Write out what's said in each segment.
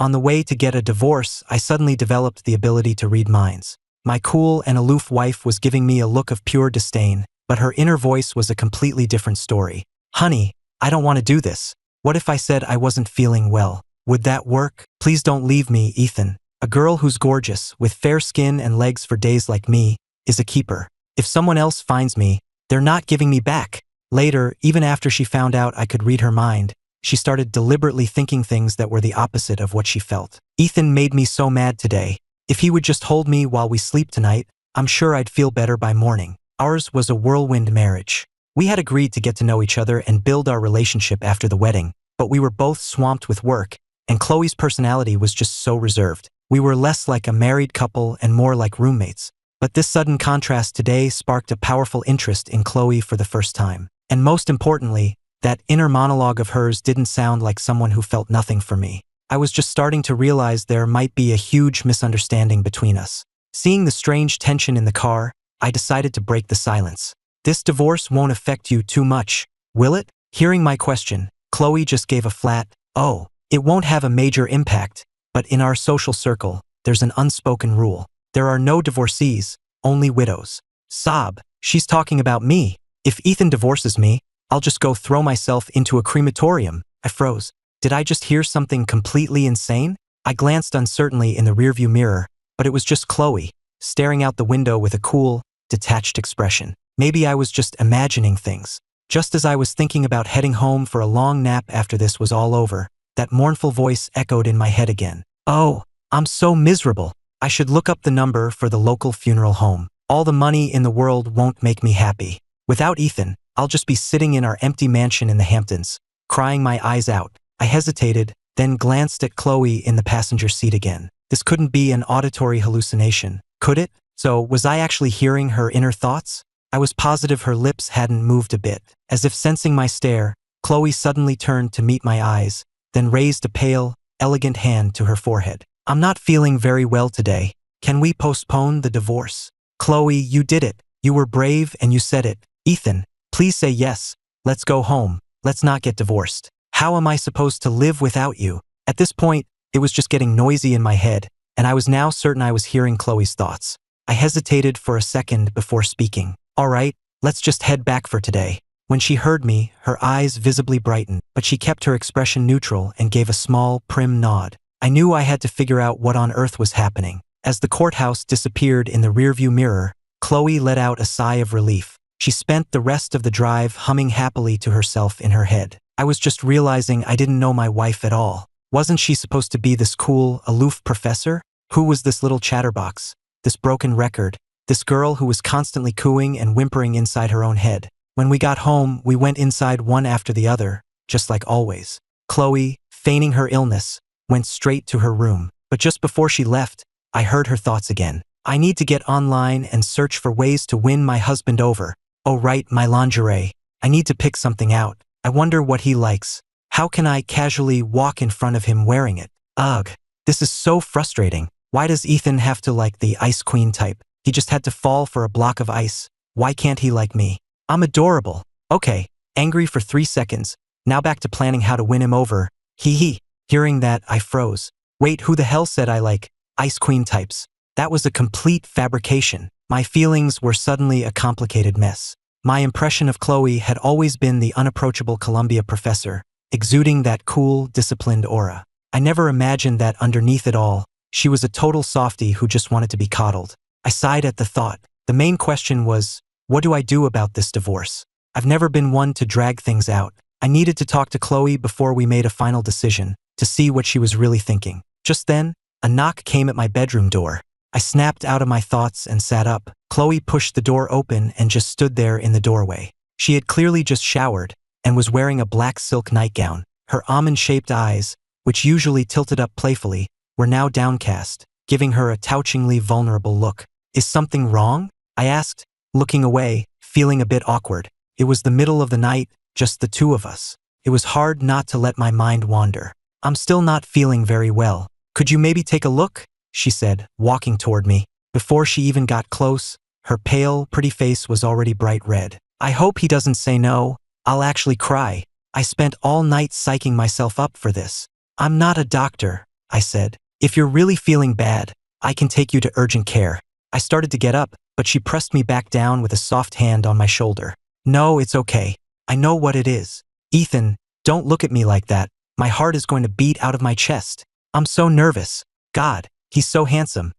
On the way to get a divorce, I suddenly developed the ability to read minds. My cool and aloof wife was giving me a look of pure disdain, but her inner voice was a completely different story. Honey, I don't want to do this. What if I said I wasn't feeling well? Would that work? Please don't leave me, Ethan. A girl who's gorgeous, with fair skin and legs for days like me, is a keeper. If someone else finds me, they're not giving me back. Later, even after she found out I could read her mind, she started deliberately thinking things that were the opposite of what she felt. Ethan made me so mad today. If he would just hold me while we sleep tonight, I'm sure I'd feel better by morning. Ours was a whirlwind marriage. We had agreed to get to know each other and build our relationship after the wedding, but we were both swamped with work, and Chloe's personality was just so reserved. We were less like a married couple and more like roommates. But this sudden contrast today sparked a powerful interest in Chloe for the first time. And most importantly, that inner monologue of hers didn't sound like someone who felt nothing for me. I was just starting to realize there might be a huge misunderstanding between us. Seeing the strange tension in the car, I decided to break the silence. This divorce won't affect you too much, will it? Hearing my question, Chloe just gave a flat, "Oh, it won't have a major impact, but in our social circle, there's an unspoken rule. There are no divorcees, only widows." Sob, she's talking about me. If Ethan divorces me, I'll just go throw myself into a crematorium. I froze. Did I just hear something completely insane? I glanced uncertainly in the rearview mirror, but it was just Chloe, staring out the window with a cool, detached expression. Maybe I was just imagining things. Just as I was thinking about heading home for a long nap after this was all over, that mournful voice echoed in my head again. "Oh, I'm so miserable. I should look up the number for the local funeral home. All the money in the world won't make me happy. Without Ethan, I'll just be sitting in our empty mansion in the Hamptons, crying my eyes out." I hesitated, then glanced at Chloe in the passenger seat again. This couldn't be an auditory hallucination, could it? So, was I actually hearing her inner thoughts? I was positive her lips hadn't moved a bit. As if sensing my stare, Chloe suddenly turned to meet my eyes, then raised a pale, elegant hand to her forehead. "I'm not feeling very well today. Can we postpone the divorce?" "Chloe, you did it. You were brave and you said it. Ethan, please say yes. Let's go home. Let's not get divorced. How am I supposed to live without you?" At this point, it was just getting noisy in my head, and I was now certain I was hearing Chloe's thoughts. I hesitated for a second before speaking. "All right, let's just head back for today." When she heard me, her eyes visibly brightened, but she kept her expression neutral and gave a small, prim nod. I knew I had to figure out what on earth was happening. As the courthouse disappeared in the rearview mirror, Chloe let out a sigh of relief. She spent the rest of the drive humming happily to herself in her head. I was just realizing I didn't know my wife at all. Wasn't she supposed to be this cool, aloof professor? Who was this little chatterbox? This broken record? This girl who was constantly cooing and whimpering inside her own head? When we got home, we went inside one after the other, just like always. Chloe, feigning her illness, went straight to her room. But just before she left, I heard her thoughts again. "I need to get online and search for ways to win my husband over. Oh right, my lingerie. I need to pick something out. I wonder what he likes. How can I casually walk in front of him wearing it? Ugh, this is so frustrating. Why does Ethan have to like the ice queen type? He just had to fall for a block of ice. Why can't he like me? I'm adorable." Okay, angry for 3 seconds, now back to planning how to win him over. Hee hee. Hearing that, I froze. Wait, who the hell said I like ice queen types? That was a complete fabrication. My feelings were suddenly a complicated mess. My impression of Chloe had always been the unapproachable Columbia professor, exuding that cool, disciplined aura. I never imagined that underneath it all, she was a total softie who just wanted to be coddled. I sighed at the thought. The main question was, what do I do about this divorce? I've never been one to drag things out. I needed to talk to Chloe before we made a final decision, to see what she was really thinking. Just then, a knock came at my bedroom door. I snapped out of my thoughts and sat up. Chloe pushed the door open and just stood there in the doorway. She had clearly just showered and was wearing a black silk nightgown. Her almond-shaped eyes, which usually tilted up playfully, were now downcast, giving her a touchingly vulnerable look. "Is something wrong?" I asked, looking away, feeling a bit awkward. It was the middle of the night, just the two of us. It was hard not to let my mind wander. "I'm still not feeling very well. Could you maybe take a look?" she said, walking toward me. Before she even got close, her pale, pretty face was already bright red. "I hope he doesn't say no. I'll actually cry. I spent all night psyching myself up for this. I'm not a doctor, I said. If you're really feeling bad, I can take you to urgent care. I started to get up, but she pressed me back down with a soft hand on my shoulder. No, it's okay. I know what it is. Ethan, don't look at me like that. My heart is going to beat out of my chest. I'm so nervous. God, he's so handsome.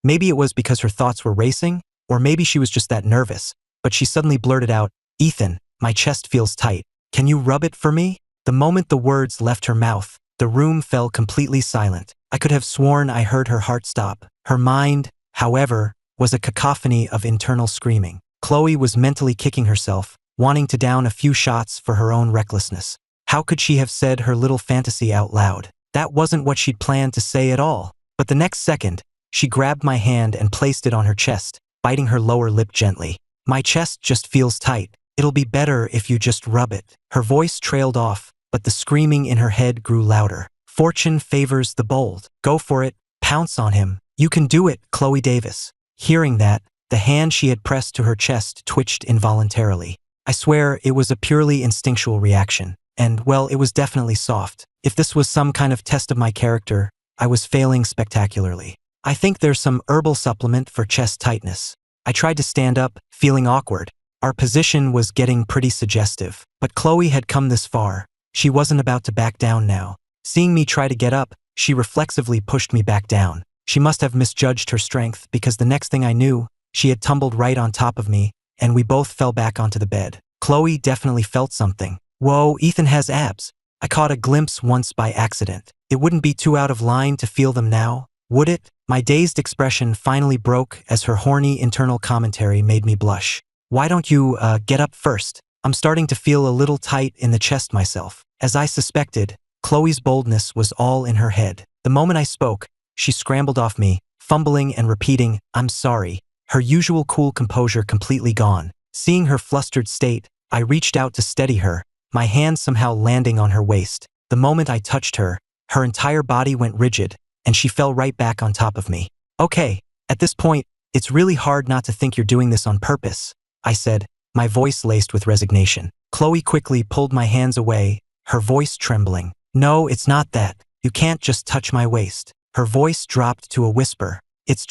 Maybe it was because her thoughts were racing, or maybe she was just that nervous, but she suddenly blurted out, Ethan, my chest feels tight. Can you rub it for me? The moment the words left her mouth, the room fell completely silent. I could have sworn I heard her heart stop. Her mind, however, was a cacophony of internal screaming. Chloe was mentally kicking herself, wanting to down a few shots for her own recklessness. How could she have said her little fantasy out loud? That wasn't what she'd planned to say at all. But the next second, she grabbed my hand and placed it on her chest, biting her lower lip gently. My chest just feels tight. It'll be better if you just rub it. Her voice trailed off, but the screaming in her head grew louder. Fortune favors the bold. Go for it. Pounce on him. You can do it, Chloe Davis. Hearing that, the hand she had pressed to her chest twitched involuntarily. I swear it was a purely instinctual reaction. And, well, it was definitely soft. If this was some kind of test of my character, I was failing spectacularly. I think there's some herbal supplement for chest tightness. I tried to stand up, feeling awkward. Our position was getting pretty suggestive. But Chloe had come this far. She wasn't about to back down now. Seeing me try to get up, she reflexively pushed me back down. She must have misjudged her strength because the next thing I knew, she had tumbled right on top of me, and we both fell back onto the bed. Chloe definitely felt something. Whoa, Ethan has abs. I caught a glimpse once by accident. It wouldn't be too out of line to feel them now, would it? My dazed expression finally broke as her horny internal commentary made me blush. Why don't you, get up first? I'm starting to feel a little tight in the chest myself. As I suspected, Chloe's boldness was all in her head. The moment I spoke, she scrambled off me, fumbling and repeating, I'm sorry, her usual cool composure completely gone. Seeing her flustered state, I reached out to steady her, my hand somehow landing on her waist. The moment I touched her, her entire body went rigid, and she fell right back on top of me. Okay, at this point, it's really hard not to think you're doing this on purpose, I said, my voice laced with resignation. Chloe quickly pulled my hands away, her voice trembling. No, it's not that. You can't just touch my waist. Her voice dropped to a whisper. It's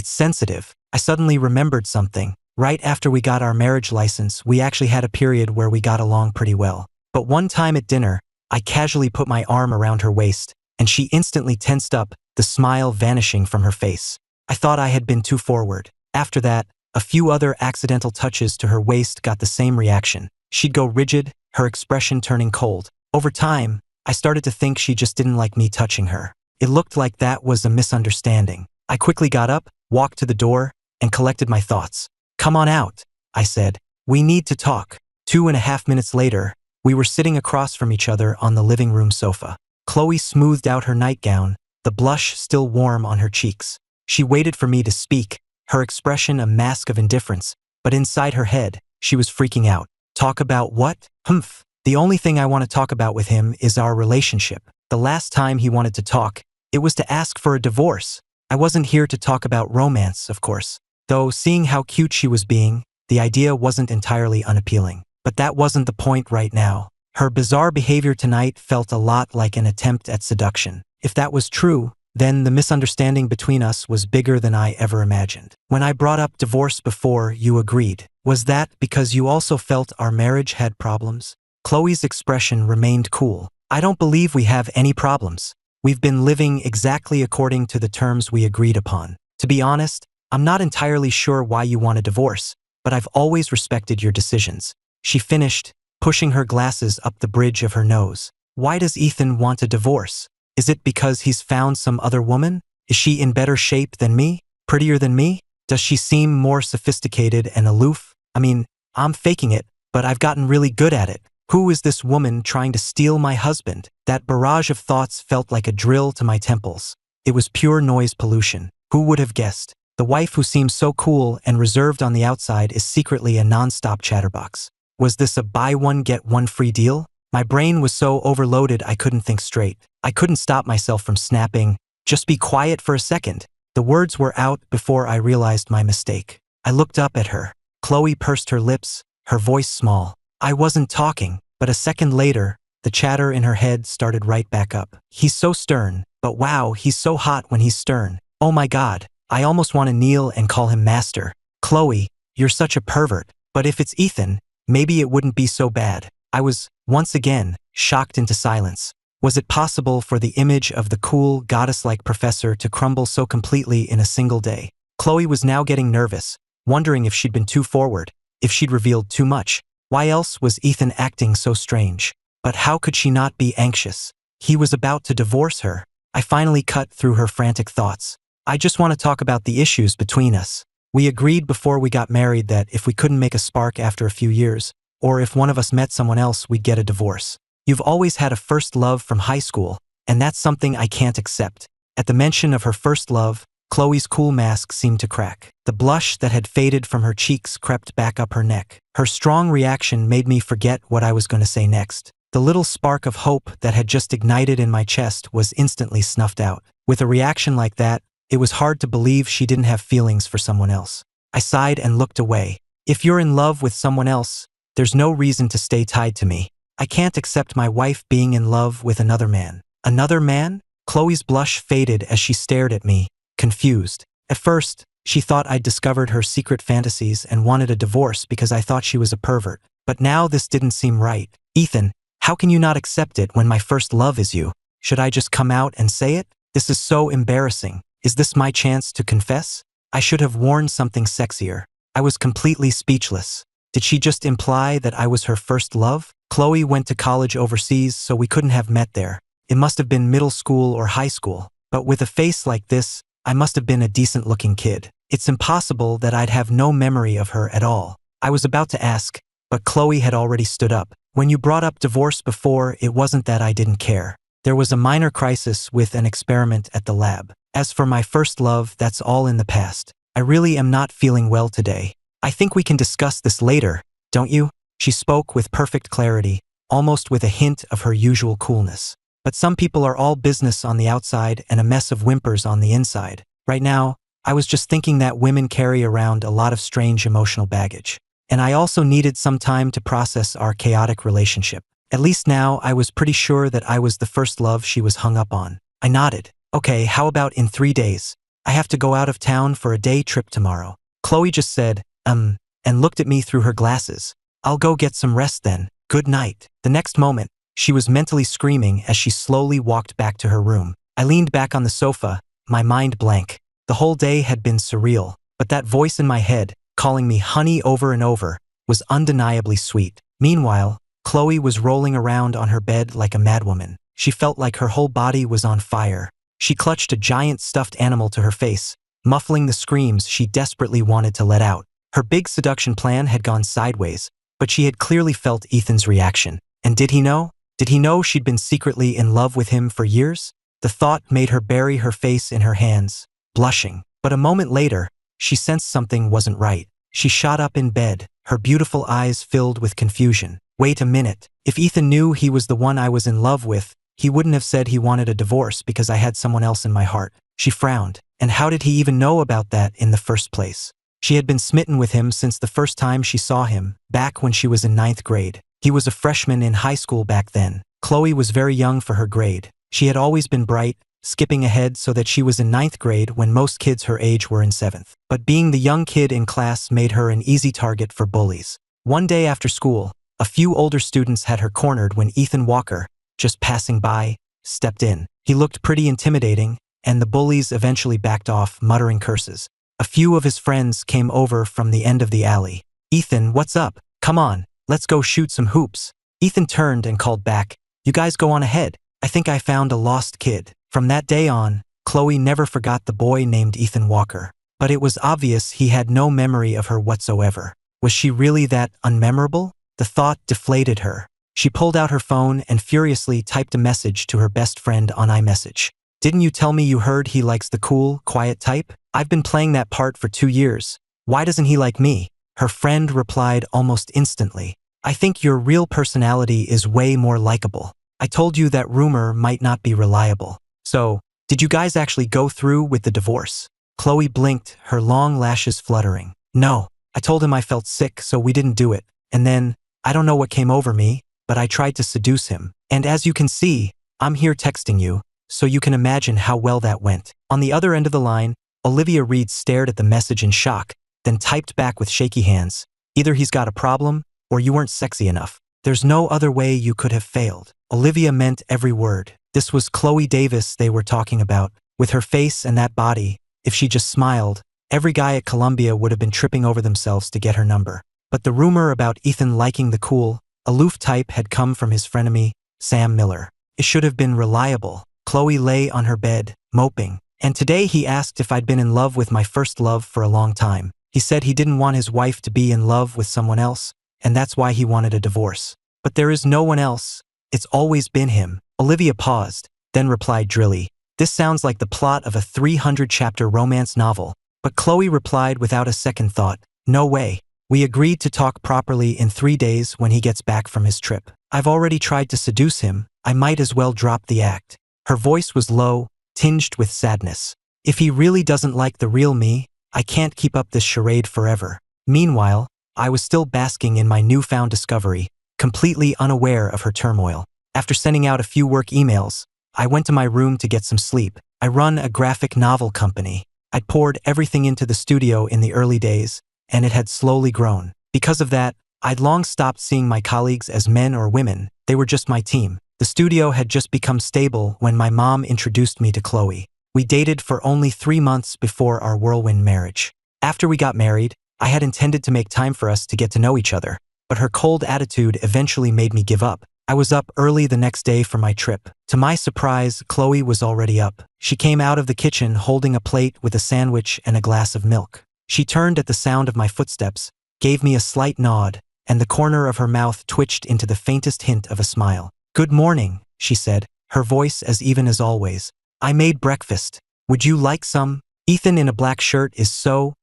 sensitive. I suddenly remembered something. Right after we got our marriage license, we actually had a period where we got along pretty well. But one time at dinner, I casually put my arm around her waist, and she instantly tensed up, the smile vanishing from her face. I thought I had been too forward. After that, a few other accidental touches to her waist got the same reaction. She'd go rigid, her expression turning cold. Over time, I started to think she just didn't like me touching her. It looked like that was a misunderstanding. I quickly got up, walked to the door, and collected my thoughts. Come on out, I said. We need to talk. 2.5 minutes later, we were sitting across from each other on the living room sofa. Chloe smoothed out her nightgown, the blush still warm on her cheeks. She waited for me to speak, her expression a mask of indifference, but inside her head, she was freaking out. Talk about what? Humph. The only thing I want to talk about with him is our relationship. The last time he wanted to talk, it was to ask for a divorce. I wasn't here to talk about romance, of course. Though, seeing how cute she was being, the idea wasn't entirely unappealing. But that wasn't the point right now. Her bizarre behavior tonight felt a lot like an attempt at seduction. If that was true, then the misunderstanding between us was bigger than I ever imagined. When I brought up divorce before, you agreed. Was that because you also felt our marriage had problems? Chloe's expression remained cool. I don't believe we have any problems. We've been living exactly according to the terms we agreed upon. To be honest, I'm not entirely sure why you want a divorce, but I've always respected your decisions. She finished, pushing her glasses up the bridge of her nose. Why does Ethan want a divorce? Is it because he's found some other woman? Is she in better shape than me? Prettier than me? Does she seem more sophisticated and aloof? I mean, I'm faking it, but I've gotten really good at it. Who is this woman trying to steal my husband? That barrage of thoughts felt like a drill to my temples. It was pure noise pollution. Who would have guessed? The wife who seems so cool and reserved on the outside is secretly a non-stop chatterbox. Was this a buy one get one free deal? My brain was so overloaded I couldn't think straight. I couldn't stop myself from snapping, "Just be quiet for a second." The words were out before I realized my mistake. I looked up at her. Chloe pursed her lips, her voice small. I wasn't talking, but a second later, the chatter in her head started right back up. He's so stern, But wow, he's so hot when he's stern. Oh my god, I almost want to kneel and call him master. Chloe, you're such a pervert. But if it's Ethan, maybe it wouldn't be so bad. I was, once again, shocked into silence. Was it possible for the image of the cool, goddess-like professor to crumble so completely in a single day? Chloe was now getting nervous, wondering if she'd been too forward, if she'd revealed too much. Why else was Ethan acting so strange? But how could she not be anxious? He was about to divorce her. I finally cut through her frantic thoughts. I just want to talk about the issues between us. We agreed before we got married that if we couldn't make a spark after a few years, or if one of us met someone else, we'd get a divorce. You've always had a first love from high school, and that's something I can't accept. At the mention of her first love, Chloe's cool mask seemed to crack. The blush that had faded from her cheeks crept back up her neck. Her strong reaction made me forget what I was going to say next. The little spark of hope that had just ignited in my chest was instantly snuffed out. With a reaction like that, it was hard to believe she didn't have feelings for someone else. I sighed and looked away. If you're in love with someone else, there's no reason to stay tied to me. I can't accept my wife being in love with another man. Another man? Chloe's blush faded as she stared at me, confused. At first, she thought I'd discovered her secret fantasies and wanted a divorce because I thought she was a pervert. But now this didn't seem right. Ethan, how can you not accept it when my first love is you? Should I just come out and say it? This is so embarrassing. Is this my chance to confess? I should have worn something sexier. I was completely speechless. Did she just imply that I was her first love? Chloe went to college overseas, so we couldn't have met there. It must have been middle school or high school. But with a face like this, I must have been a decent-looking kid. It's impossible that I'd have no memory of her at all. I was about to ask, but Chloe had already stood up. When you brought up divorce before, it wasn't that I didn't care. There was a minor crisis with an experiment at the lab. As for my first love, that's all in the past. I really am not feeling well today. I think we can discuss this later, don't you? She spoke with perfect clarity, almost with a hint of her usual coolness. But some people are all business on the outside and a mess of whimpers on the inside. Right now, I was just thinking that women carry around a lot of strange emotional baggage. And I also needed some time to process our chaotic relationship. At least now, I was pretty sure that I was the first love she was hung up on. I nodded. Okay, how about in 3 days? I have to go out of town for a day trip tomorrow. Chloe just said, and looked at me through her glasses. I'll go get some rest then. Good night. The next moment, she was mentally screaming as she slowly walked back to her room. I leaned back on the sofa, my mind blank. The whole day had been surreal, but that voice in my head, calling me honey over and over, was undeniably sweet. Meanwhile, Chloe was rolling around on her bed like a madwoman. She felt like her whole body was on fire. She clutched a giant stuffed animal to her face, muffling the screams she desperately wanted to let out. Her big seduction plan had gone sideways, but she had clearly felt Ethan's reaction. And did he know? Did he know she'd been secretly in love with him for years? The thought made her bury her face in her hands, blushing. But a moment later, she sensed something wasn't right. She shot up in bed, her beautiful eyes filled with confusion. Wait a minute. If Ethan knew he was the one I was in love with, he wouldn't have said he wanted a divorce because I had someone else in my heart. She frowned. And how did he even know about that in the first place? She had been smitten with him since the first time she saw him, back when she was in 9th grade. He was a freshman in high school back then. Chloe was very young for her grade. She had always been bright, skipping ahead so that she was in 9th grade when most kids her age were in 7th. But being the young kid in class made her an easy target for bullies. One day after school, a few older students had her cornered when Ethan Walker, just passing by, stepped in. He looked pretty intimidating, and the bullies eventually backed off, muttering curses. A few of his friends came over from the end of the alley. Ethan, what's up? Come on, let's go shoot some hoops. Ethan turned and called back, you guys go on ahead. I think I found a lost kid. From that day on, Chloe never forgot the boy named Ethan Walker. But it was obvious he had no memory of her whatsoever. Was she really that unmemorable? The thought deflated her. She pulled out her phone and furiously typed a message to her best friend on iMessage. Didn't you tell me you heard he likes the cool, quiet type? I've been playing that part for 2 years. Why doesn't he like me? Her friend replied almost instantly. I think your real personality is way more likable. I told you that rumor might not be reliable. So, did you guys actually go through with the divorce? Chloe blinked, her long lashes fluttering. No, I told him I felt sick, so we didn't do it. And then, I don't know what came over me, but I tried to seduce him. And as you can see, I'm here texting you, so you can imagine how well that went. On the other end of the line, Olivia Reed stared at the message in shock, then typed back with shaky hands. Either he's got a problem, or you weren't sexy enough. There's no other way you could have failed. Olivia meant every word. This was Chloe Davis they were talking about. With her face and that body, if she just smiled, every guy at Columbia would have been tripping over themselves to get her number. But the rumor about Ethan liking the cool, aloof type had come from his frenemy, Sam Miller. It should have been reliable. Chloe lay on her bed, moping. And today he asked if I'd been in love with my first love for a long time. He said he didn't want his wife to be in love with someone else, and that's why he wanted a divorce. But there is no one else. It's always been him. Olivia paused, then replied drily, "This sounds like the plot of a 300-chapter romance novel." But Chloe replied without a second thought, "No way. We agreed to talk properly in 3 days when he gets back from his trip. I've already tried to seduce him. I might as well drop the act." Her voice was low, tinged with sadness. "If he really doesn't like the real me, I can't keep up this charade forever." Meanwhile, I was still basking in my newfound discovery, completely unaware of her turmoil. After sending out a few work emails, I went to my room to get some sleep. I run a graphic novel company. I'd poured everything into the studio in the early days, and it had slowly grown. Because of that, I'd long stopped seeing my colleagues as men or women. They were just my team. The studio had just become stable when my mom introduced me to Chloe. We dated for only 3 months before our whirlwind marriage. After we got married, I had intended to make time for us to get to know each other, but her cold attitude eventually made me give up. I was up early the next day for my trip. To my surprise, Chloe was already up. She came out of the kitchen holding a plate with a sandwich and a glass of milk. She turned at the sound of my footsteps, gave me a slight nod, and the corner of her mouth twitched into the faintest hint of a smile. "Good morning," she said, her voice as even as always. "I made breakfast. Would you like some?" Ethan in a black shirt is so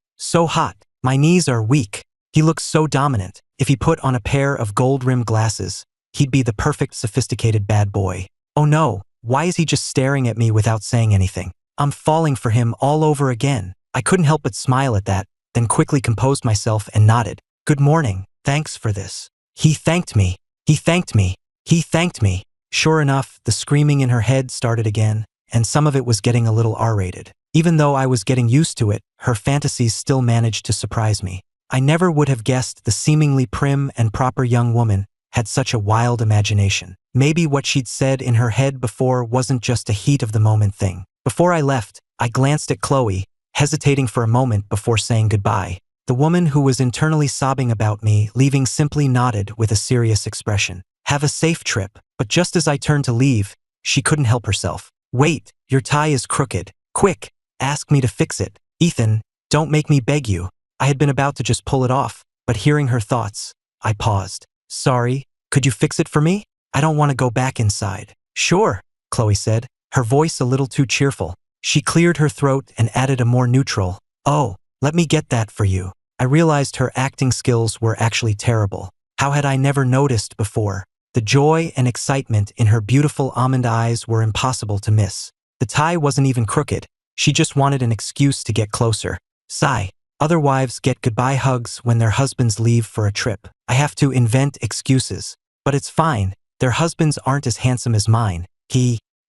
hot. My knees are weak. He looks so dominant. If he put on a pair of gold-rimmed glasses, he'd be the perfect sophisticated bad boy. Oh no, why is he just staring at me without saying anything? I'm falling for him all over again. I couldn't help but smile at that, then quickly composed myself and nodded. "Good morning, thanks for this." He thanked me. He thanked me. He thanked me. Sure enough, the screaming in her head started again, and some of it was getting a little R-rated. Even though I was getting used to it, her fantasies still managed to surprise me. I never would have guessed the seemingly prim and proper young woman had such a wild imagination. Maybe what she'd said in her head before wasn't just a heat-of-the-moment thing. Before I left, I glanced at Chloe, hesitating for a moment before saying goodbye. The woman who was internally sobbing about me leaving simply nodded with a serious expression. "Have a safe trip." But just as I turned to leave, she couldn't help herself. "Wait, your tie is crooked. Quick, ask me to fix it. Ethan, don't make me beg you." I had been about to just pull it off, but hearing her thoughts, I paused. "Sorry, could you fix it for me? I don't want to go back inside." "Sure," Chloe said, her voice a little too cheerful. She cleared her throat and added a more neutral, "Oh, let me get that for you." I realized her acting skills were actually terrible. How had I never noticed before? The joy and excitement in her beautiful almond eyes were impossible to miss. The tie wasn't even crooked. She just wanted an excuse to get closer. Sigh. Other wives get goodbye hugs when their husbands leave for a trip. I have to invent excuses. But it's fine. Their husbands aren't as handsome as mine.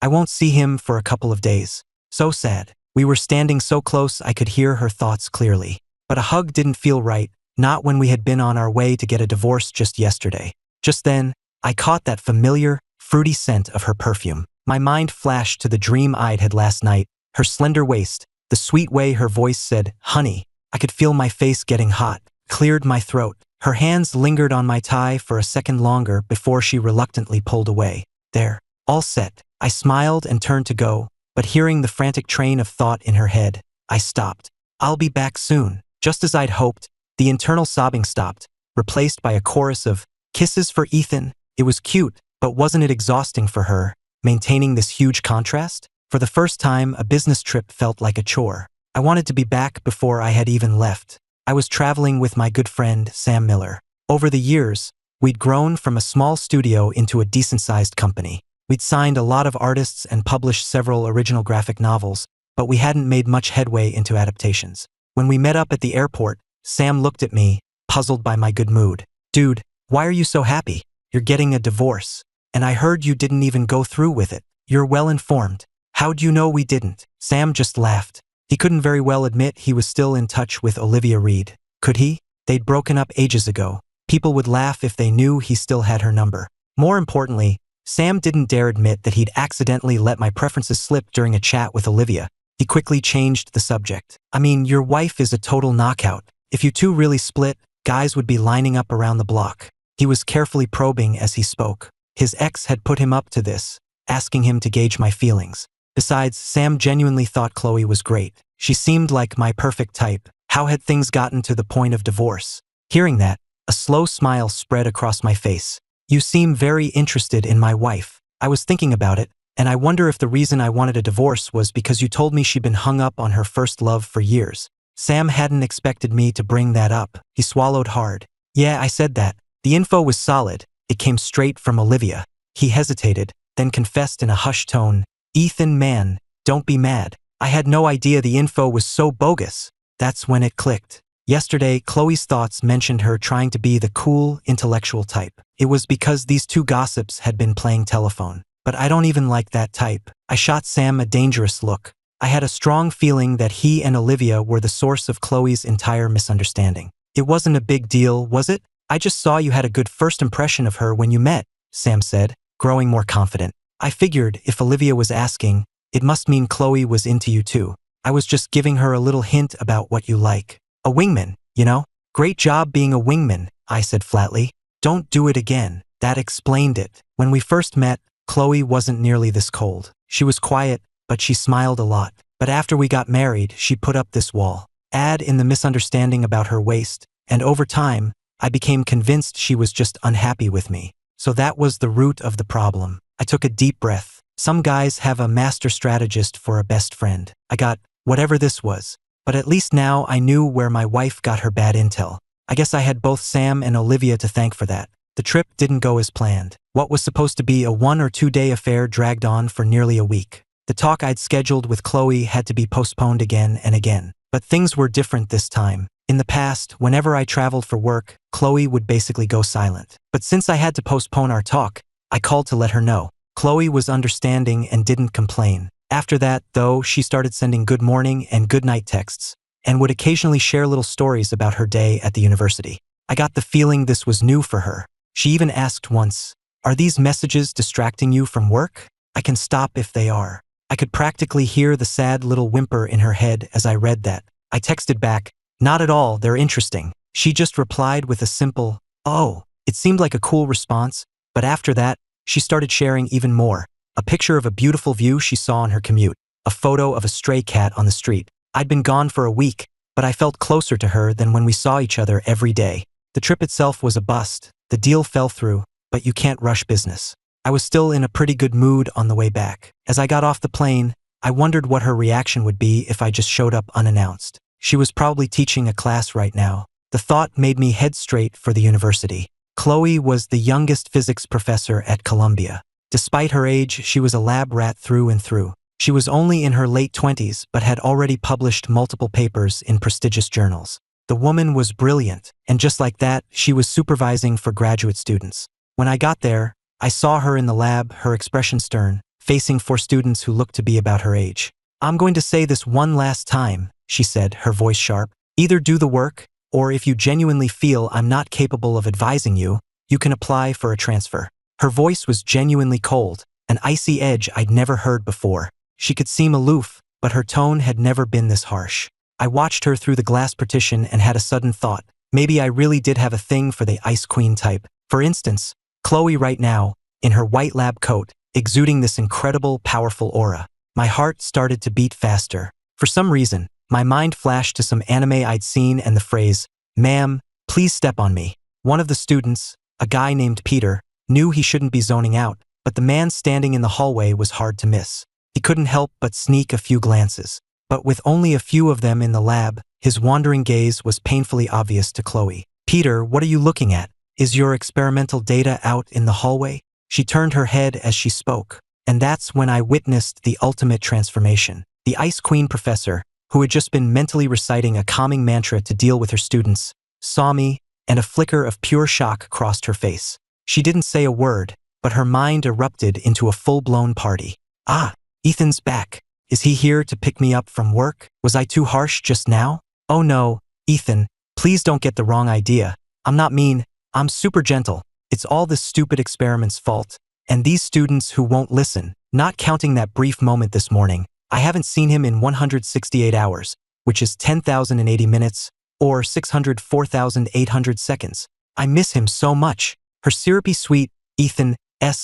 I won't see him for a couple of days. So sad. We were standing so close I could hear her thoughts clearly. But a hug didn't feel right, not when we had been on our way to get a divorce just yesterday. Just then, I caught that familiar, fruity scent of her perfume. My mind flashed to the dream I'd had last night, her slender waist, the sweet way her voice said, "Honey." I could feel my face getting hot, cleared my throat. Her hands lingered on my tie for a second longer before she reluctantly pulled away. "There, all set." I smiled and turned to go, but hearing the frantic train of thought in her head, I stopped. "I'll be back soon." Just as I'd hoped, the internal sobbing stopped, replaced by a chorus of kisses for Ethan. It was cute, but wasn't it exhausting for her, maintaining this huge contrast? For the first time, a business trip felt like a chore. I wanted to be back before I had even left. I was traveling with my good friend, Sam Miller. Over the years, we'd grown from a small studio into a decent-sized company. We'd signed a lot of artists and published several original graphic novels, but we hadn't made much headway into adaptations. When we met up at the airport, Sam looked at me, puzzled by my good mood. "Dude, why are you so happy? You're getting a divorce. And I heard you didn't even go through with it. You're well informed. How'd you know we didn't? Sam just laughed. He couldn't very well admit he was still in touch with Olivia Reed. Could he? They'd broken up ages ago. People would laugh if they knew he still had her number. More importantly, Sam didn't dare admit that he'd accidentally let my preferences slip during a chat with Olivia. He quickly changed the subject. I mean, your wife is a total knockout. If you two really split, guys would be lining up around the block. He was carefully probing as he spoke. His ex had put him up to this, asking him to gauge my feelings. Besides, Sam genuinely thought Chloe was great. She seemed like my perfect type. How had things gotten to the point of divorce? Hearing that, a slow smile spread across my face. You seem very interested in my wife. I was thinking about it, and I wonder if the reason I wanted a divorce was because you told me she'd been hung up on her first love for years. Sam hadn't expected me to bring that up. He swallowed hard. Yeah, I said that. The info was solid. It came straight from Olivia. He hesitated, then confessed in a hushed tone. Ethan, man, don't be mad. I had no idea the info was so bogus. That's when it clicked. Yesterday, Chloe's thoughts mentioned her trying to be the cool, intellectual type. It was because these two gossips had been playing telephone. But I don't even like that type. I shot Sam a dangerous look. I had a strong feeling that he and Olivia were the source of Chloe's entire misunderstanding. It wasn't a big deal, was it? I just saw you had a good first impression of her when you met, Sam said, growing more confident. I figured if Olivia was asking, it must mean Chloe was into you too. I was just giving her a little hint about what you like. A wingman, you know? Great job being a wingman, I said flatly. Don't do it again. That explained it. When we first met, Chloe wasn't nearly this cold. She was quiet, but she smiled a lot. But after we got married, she put up this wall. Add in the misunderstanding about her waist, and over time, I became convinced she was just unhappy with me. So that was the root of the problem. I took a deep breath. Some guys have a master strategist for a best friend. I got whatever this was. But at least now I knew where my wife got her bad intel. I guess I had both Sam and Olivia to thank for that. The trip didn't go as planned. What was supposed to be a 1 or 2 day affair dragged on for nearly a week. The talk I'd scheduled with Chloe had to be postponed again and again. But things were different this time. In the past, whenever I traveled for work, Chloe would basically go silent. But since I had to postpone our talk, I called to let her know. Chloe was understanding and didn't complain. After that, though, she started sending good morning and good night texts, and would occasionally share little stories about her day at the university. I got the feeling this was new for her. She even asked once, "Are these messages distracting you from work? I can stop if they are." I could practically hear the sad little whimper in her head as I read that. I texted back, "Not at all, they're interesting." She just replied with a simple, "Oh." It seemed like a cool response, but after that, she started sharing even more. A picture of a beautiful view she saw on her commute, a photo of a stray cat on the street. I'd been gone for a week, but I felt closer to her than when we saw each other every day. The trip itself was a bust. The deal fell through, but you can't rush business. I was still in a pretty good mood on the way back. As I got off the plane, I wondered what her reaction would be if I just showed up unannounced. She was probably teaching a class right now. The thought made me head straight for the university. Chloe was the youngest physics professor at Columbia. Despite her age, she was a lab rat through and through. She was only in her late 20s, but had already published multiple papers in prestigious journals. The woman was brilliant, and just like that, she was supervising for graduate students. When I got there, I saw her in the lab, her expression stern, facing 4 students who looked to be about her age. "I'm going to say this one last time," she said, her voice sharp. "Either do the work, or if you genuinely feel I'm not capable of advising you, you can apply for a transfer." Her voice was genuinely cold, an icy edge I'd never heard before. She could seem aloof, but her tone had never been this harsh. I watched her through the glass partition and had a sudden thought. Maybe I really did have a thing for the ice queen type. For instance, Chloe right now, in her white lab coat, exuding this incredible, powerful aura. My heart started to beat faster. For some reason, my mind flashed to some anime I'd seen and the phrase, "Ma'am, please step on me." One of the students, a guy named Peter, knew he shouldn't be zoning out, but the man standing in the hallway was hard to miss. He couldn't help but sneak a few glances. But with only a few of them in the lab, his wandering gaze was painfully obvious to Chloe. "Peter, what are you looking at? Is your experimental data out in the hallway?" She turned her head as she spoke, and that's when I witnessed the ultimate transformation. The Ice Queen professor, who had just been mentally reciting a calming mantra to deal with her students, saw me, and a flicker of pure shock crossed her face. She didn't say a word, but her mind erupted into a full-blown party. "Ah, Ethan's back. Is he here to pick me up from work? Was I too harsh just now? Oh no, Ethan, please don't get the wrong idea. I'm not mean, I'm super gentle. It's all this stupid experiment's fault. And these students who won't listen, not counting that brief moment this morning. I haven't seen him in 168 hours, which is 10,080 minutes, or 604,800 seconds. I miss him so much. Her syrupy sweet, Ethan,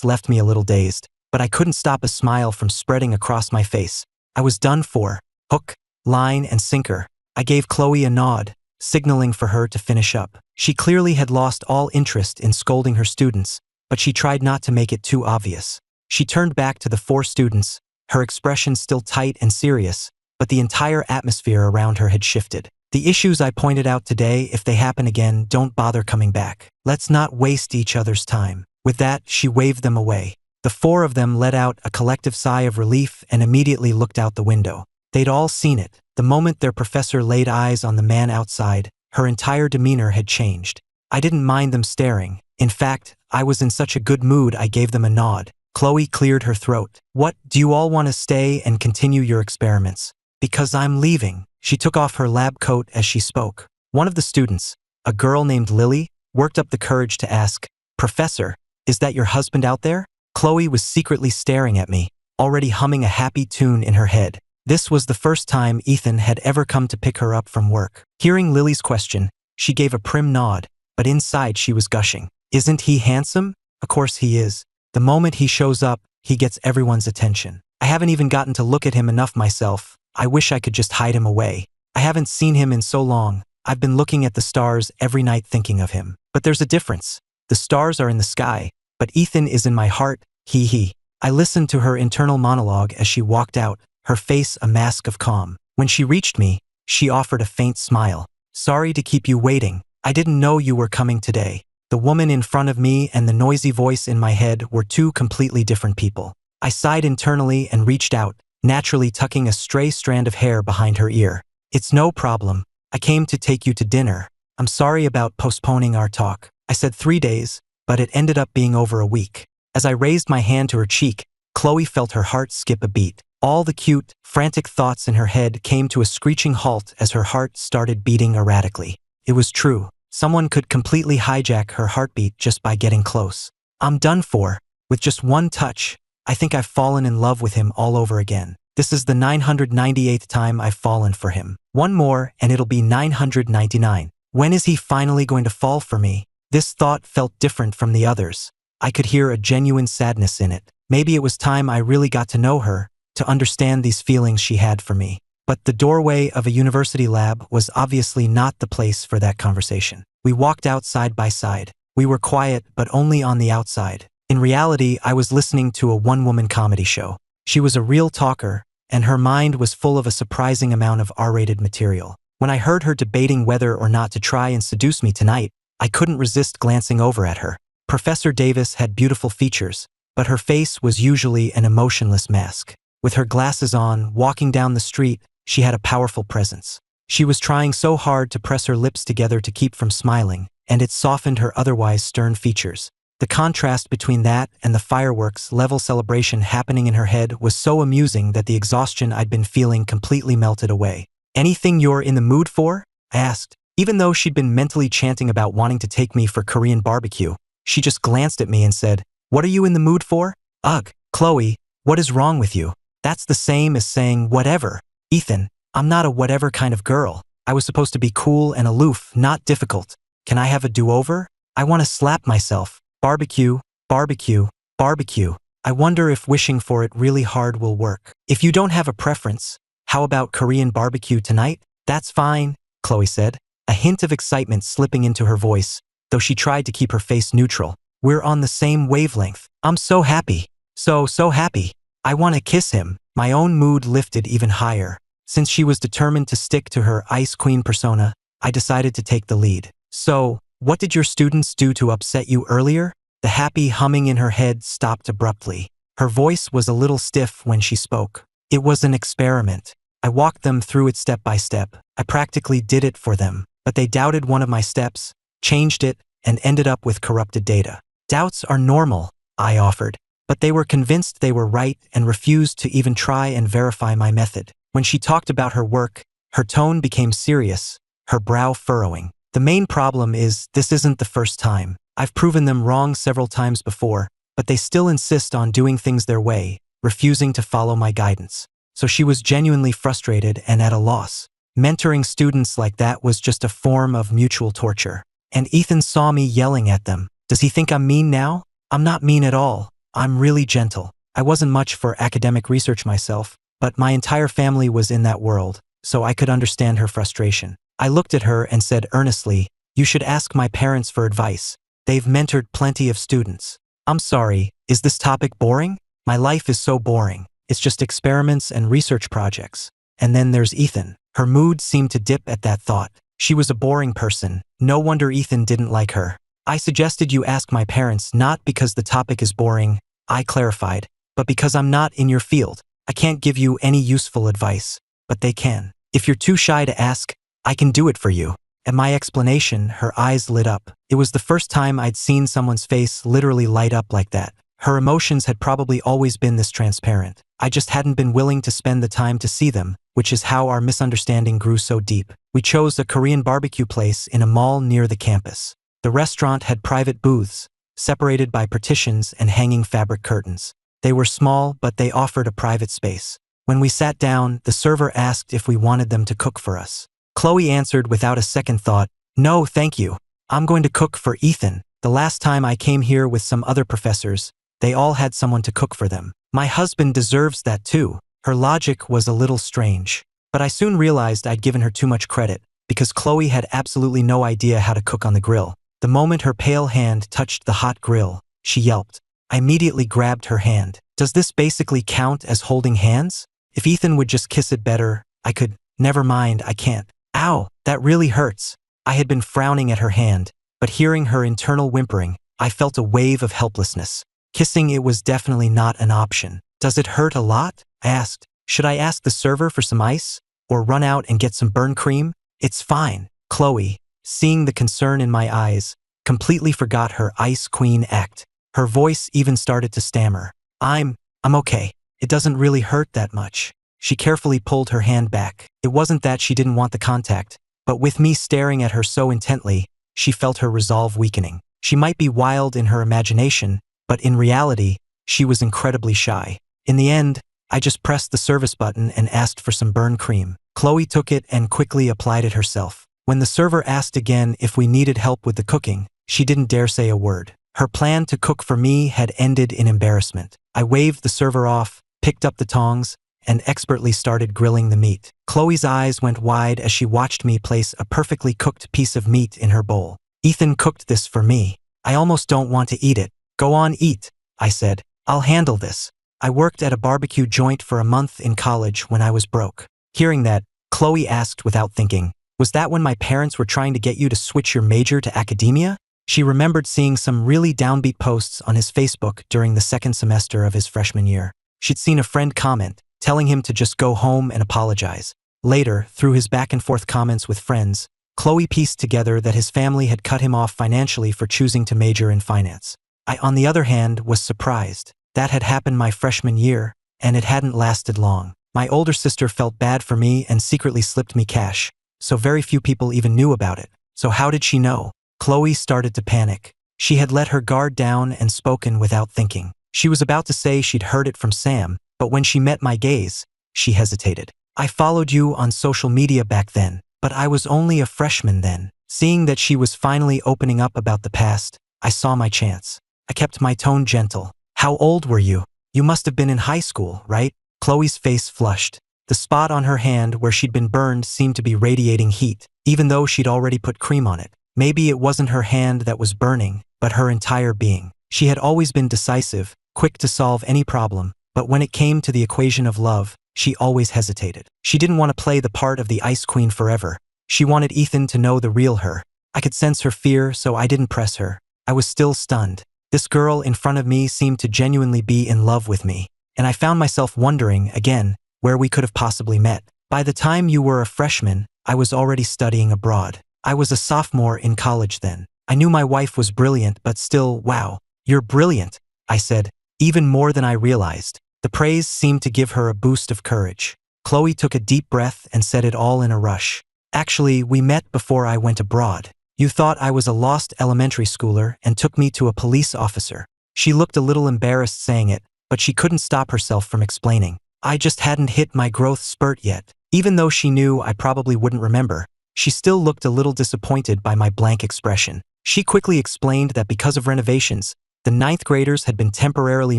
left me a little dazed, but I couldn't stop a smile from spreading across my face. I was done for. Hook, line, and sinker. I gave Chloe a nod, signaling for her to finish up. She clearly had lost all interest in scolding her students, but she tried not to make it too obvious. She turned back to the 4 students, her expression still tight and serious, but the entire atmosphere around her had shifted. The issues I pointed out today, if they happen again, don't bother coming back. Let's not waste each other's time. With that, she waved them away. The 4 of them let out a collective sigh of relief and immediately looked out the window. They'd all seen it. The moment their professor laid eyes on the man outside, her entire demeanor had changed. I didn't mind them staring. In fact, I was in such a good mood I gave them a nod. Chloe cleared her throat. What, do you all want to stay and continue your experiments? Because I'm leaving. She took off her lab coat as she spoke. One of the students, a girl named Lily, worked up the courage to ask, Professor, is that your husband out there? Chloe was secretly staring at me, already humming a happy tune in her head. This was the first time Ethan had ever come to pick her up from work. Hearing Lily's question, she gave a prim nod, but inside she was gushing. Isn't he handsome? Of course he is. The moment he shows up, he gets everyone's attention. I haven't even gotten to look at him enough myself. I wish I could just hide him away. I haven't seen him in so long. I've been looking at the stars every night thinking of him. But there's a difference. The stars are in the sky, but Ethan is in my heart, he. I listened to her internal monologue as she walked out, her face a mask of calm. When she reached me, she offered a faint smile. Sorry to keep you waiting. I didn't know you were coming today. The woman in front of me and the noisy voice in my head were 2 completely different people. I sighed internally and reached out, naturally tucking a stray strand of hair behind her ear. It's no problem. I came to take you to dinner. I'm sorry about postponing our talk. I said 3 days, but it ended up being over a week. As I raised my hand to her cheek, Chloe felt her heart skip a beat. All the cute, frantic thoughts in her head came to a screeching halt as her heart started beating erratically. It was true. Someone could completely hijack her heartbeat just by getting close. I'm done for. With just one touch, I think I've fallen in love with him all over again. This is the 998th time I've fallen for him. One more and it'll be 999. When is he finally going to fall for me? This thought felt different from the others. I could hear a genuine sadness in it. Maybe it was time I really got to know her, to understand these feelings she had for me. But the doorway of a university lab was obviously not the place for that conversation. We walked out side by side. We were quiet, but only on the outside. In reality, I was listening to a one-woman comedy show. She was a real talker, and her mind was full of a surprising amount of R-rated material. When I heard her debating whether or not to try and seduce me tonight, I couldn't resist glancing over at her. Professor Davis had beautiful features, but her face was usually an emotionless mask. With her glasses on, walking down the street, she had a powerful presence. She was trying so hard to press her lips together to keep from smiling, and it softened her otherwise stern features. The contrast between that and the fireworks-level celebration happening in her head was so amusing that the exhaustion I'd been feeling completely melted away. Anything you're in the mood for? I asked. Even though she'd been mentally chanting about wanting to take me for Korean barbecue, she just glanced at me and said, What are you in the mood for? Ugh, Chloe, what is wrong with you? That's the same as saying whatever. Ethan, I'm not a whatever kind of girl. I was supposed to be cool and aloof, not difficult. Can I have a do-over? I want to slap myself. Barbecue, barbecue, barbecue. I wonder if wishing for it really hard will work. If you don't have a preference, how about Korean barbecue tonight? That's fine, Chloe said, a hint of excitement slipping into her voice, though she tried to keep her face neutral. We're on the same wavelength. I'm so happy. So happy. I want to kiss him. My own mood lifted even higher. Since she was determined to stick to her Ice Queen persona, I decided to take the lead. So, what did your students do to upset you earlier? The happy humming in her head stopped abruptly. Her voice was a little stiff when she spoke. It was an experiment. I walked them through it step by step. I practically did it for them, but they doubted one of my steps, changed it, and ended up with corrupted data. Doubts are normal, I offered. But they were convinced they were right and refused to even try and verify my method. When she talked about her work, her tone became serious, her brow furrowing. The main problem is, this isn't the first time. I've proven them wrong several times before, but they still insist on doing things their way, refusing to follow my guidance. So she was genuinely frustrated and at a loss. Mentoring students like that was just a form of mutual torture. And Ethan saw me yelling at them. Does he think I'm mean now? I'm not mean at all. I'm really gentle. I wasn't much for academic research myself, but my entire family was in that world, so I could understand her frustration. I looked at her and said earnestly, "You should ask my parents for advice. They've mentored plenty of students." I'm sorry, is this topic boring? My life is so boring. It's just experiments and research projects. And then there's Ethan. Her mood seemed to dip at that thought. She was a boring person. No wonder Ethan didn't like her. I suggested you ask my parents not because the topic is boring, I clarified, but because I'm not in your field. I can't give you any useful advice, but they can. If you're too shy to ask, I can do it for you. At my explanation, her eyes lit up. It was the first time I'd seen someone's face literally light up like that. Her emotions had probably always been this transparent. I just hadn't been willing to spend the time to see them, which is how our misunderstanding grew so deep. We chose a Korean barbecue place in a mall near the campus. The restaurant had private booths, separated by partitions and hanging fabric curtains. They were small, but they offered a private space. When we sat down, the server asked if we wanted them to cook for us. Chloe answered without a second thought, "No, thank you. I'm going to cook for Ethan. The last time I came here with some other professors, they all had someone to cook for them. My husband deserves that too." Her logic was a little strange, but I soon realized I'd given her too much credit, because Chloe had absolutely no idea how to cook on the grill. The moment her pale hand touched the hot grill, she yelped. I immediately grabbed her hand. Does this basically count as holding hands? If Ethan would just kiss it better, I could. Never mind, I can't. Ow, that really hurts. I had been frowning at her hand, but hearing her internal whimpering, I felt a wave of helplessness. Kissing it was definitely not an option. Does it hurt a lot? I asked. Should I ask the server for some ice? Or run out and get some burn cream? It's fine. Chloe, seeing the concern in my eyes, completely forgot her ice queen act. Her voice even started to stammer. I'm okay. It doesn't really hurt that much. She carefully pulled her hand back. It wasn't that she didn't want the contact, but with me staring at her so intently, she felt her resolve weakening. She might be wild in her imagination, but in reality, she was incredibly shy. In the end, I just pressed the service button and asked for some burn cream. Chloe took it and quickly applied it herself. When the server asked again if we needed help with the cooking, she didn't dare say a word. Her plan to cook for me had ended in embarrassment. I waved the server off, picked up the tongs, and expertly started grilling the meat. Chloe's eyes went wide as she watched me place a perfectly cooked piece of meat in her bowl. Ethan cooked this for me. I almost don't want to eat it. Go on, eat, I said. I'll handle this. I worked at a barbecue joint for a month in college when I was broke. Hearing that, Chloe asked without thinking, was that when my parents were trying to get you to switch your major to academia? She remembered seeing some really downbeat posts on his Facebook during the second semester of his freshman year. She'd seen a friend comment, telling him to just go home and apologize. Later, through his back-and-forth comments with friends, Chloe pieced together that his family had cut him off financially for choosing to major in finance. I, on the other hand, was surprised. That had happened my freshman year, and it hadn't lasted long. My older sister felt bad for me and secretly slipped me cash, so very few people even knew about it. So how did she know? Chloe started to panic. She had let her guard down and spoken without thinking. She was about to say she'd heard it from Sam, but when she met my gaze, she hesitated. I followed you on social media back then, but I was only a freshman then. Seeing that she was finally opening up about the past, I saw my chance. I kept my tone gentle. How old were you? You must have been in high school, right? Chloe's face flushed. The spot on her hand where she'd been burned seemed to be radiating heat, even though she'd already put cream on it. Maybe it wasn't her hand that was burning, but her entire being. She had always been decisive, quick to solve any problem, but when it came to the equation of love, she always hesitated. She didn't want to play the part of the Ice Queen forever. She wanted Ethan to know the real her. I could sense her fear, so I didn't press her. I was still stunned. This girl in front of me seemed to genuinely be in love with me, and I found myself wondering, again, where we could have possibly met. By the time you were a freshman, I was already studying abroad. I was a sophomore in college then. I knew my wife was brilliant, but still, wow, you're brilliant, I said, even more than I realized. The praise seemed to give her a boost of courage. Chloe took a deep breath and said it all in a rush. Actually, we met before I went abroad. You thought I was a lost elementary schooler and took me to a police officer. She looked a little embarrassed saying it, but she couldn't stop herself from explaining. I just hadn't hit my growth spurt yet. Even though she knew I probably wouldn't remember, she still looked a little disappointed by my blank expression. She quickly explained that because of renovations, the ninth graders had been temporarily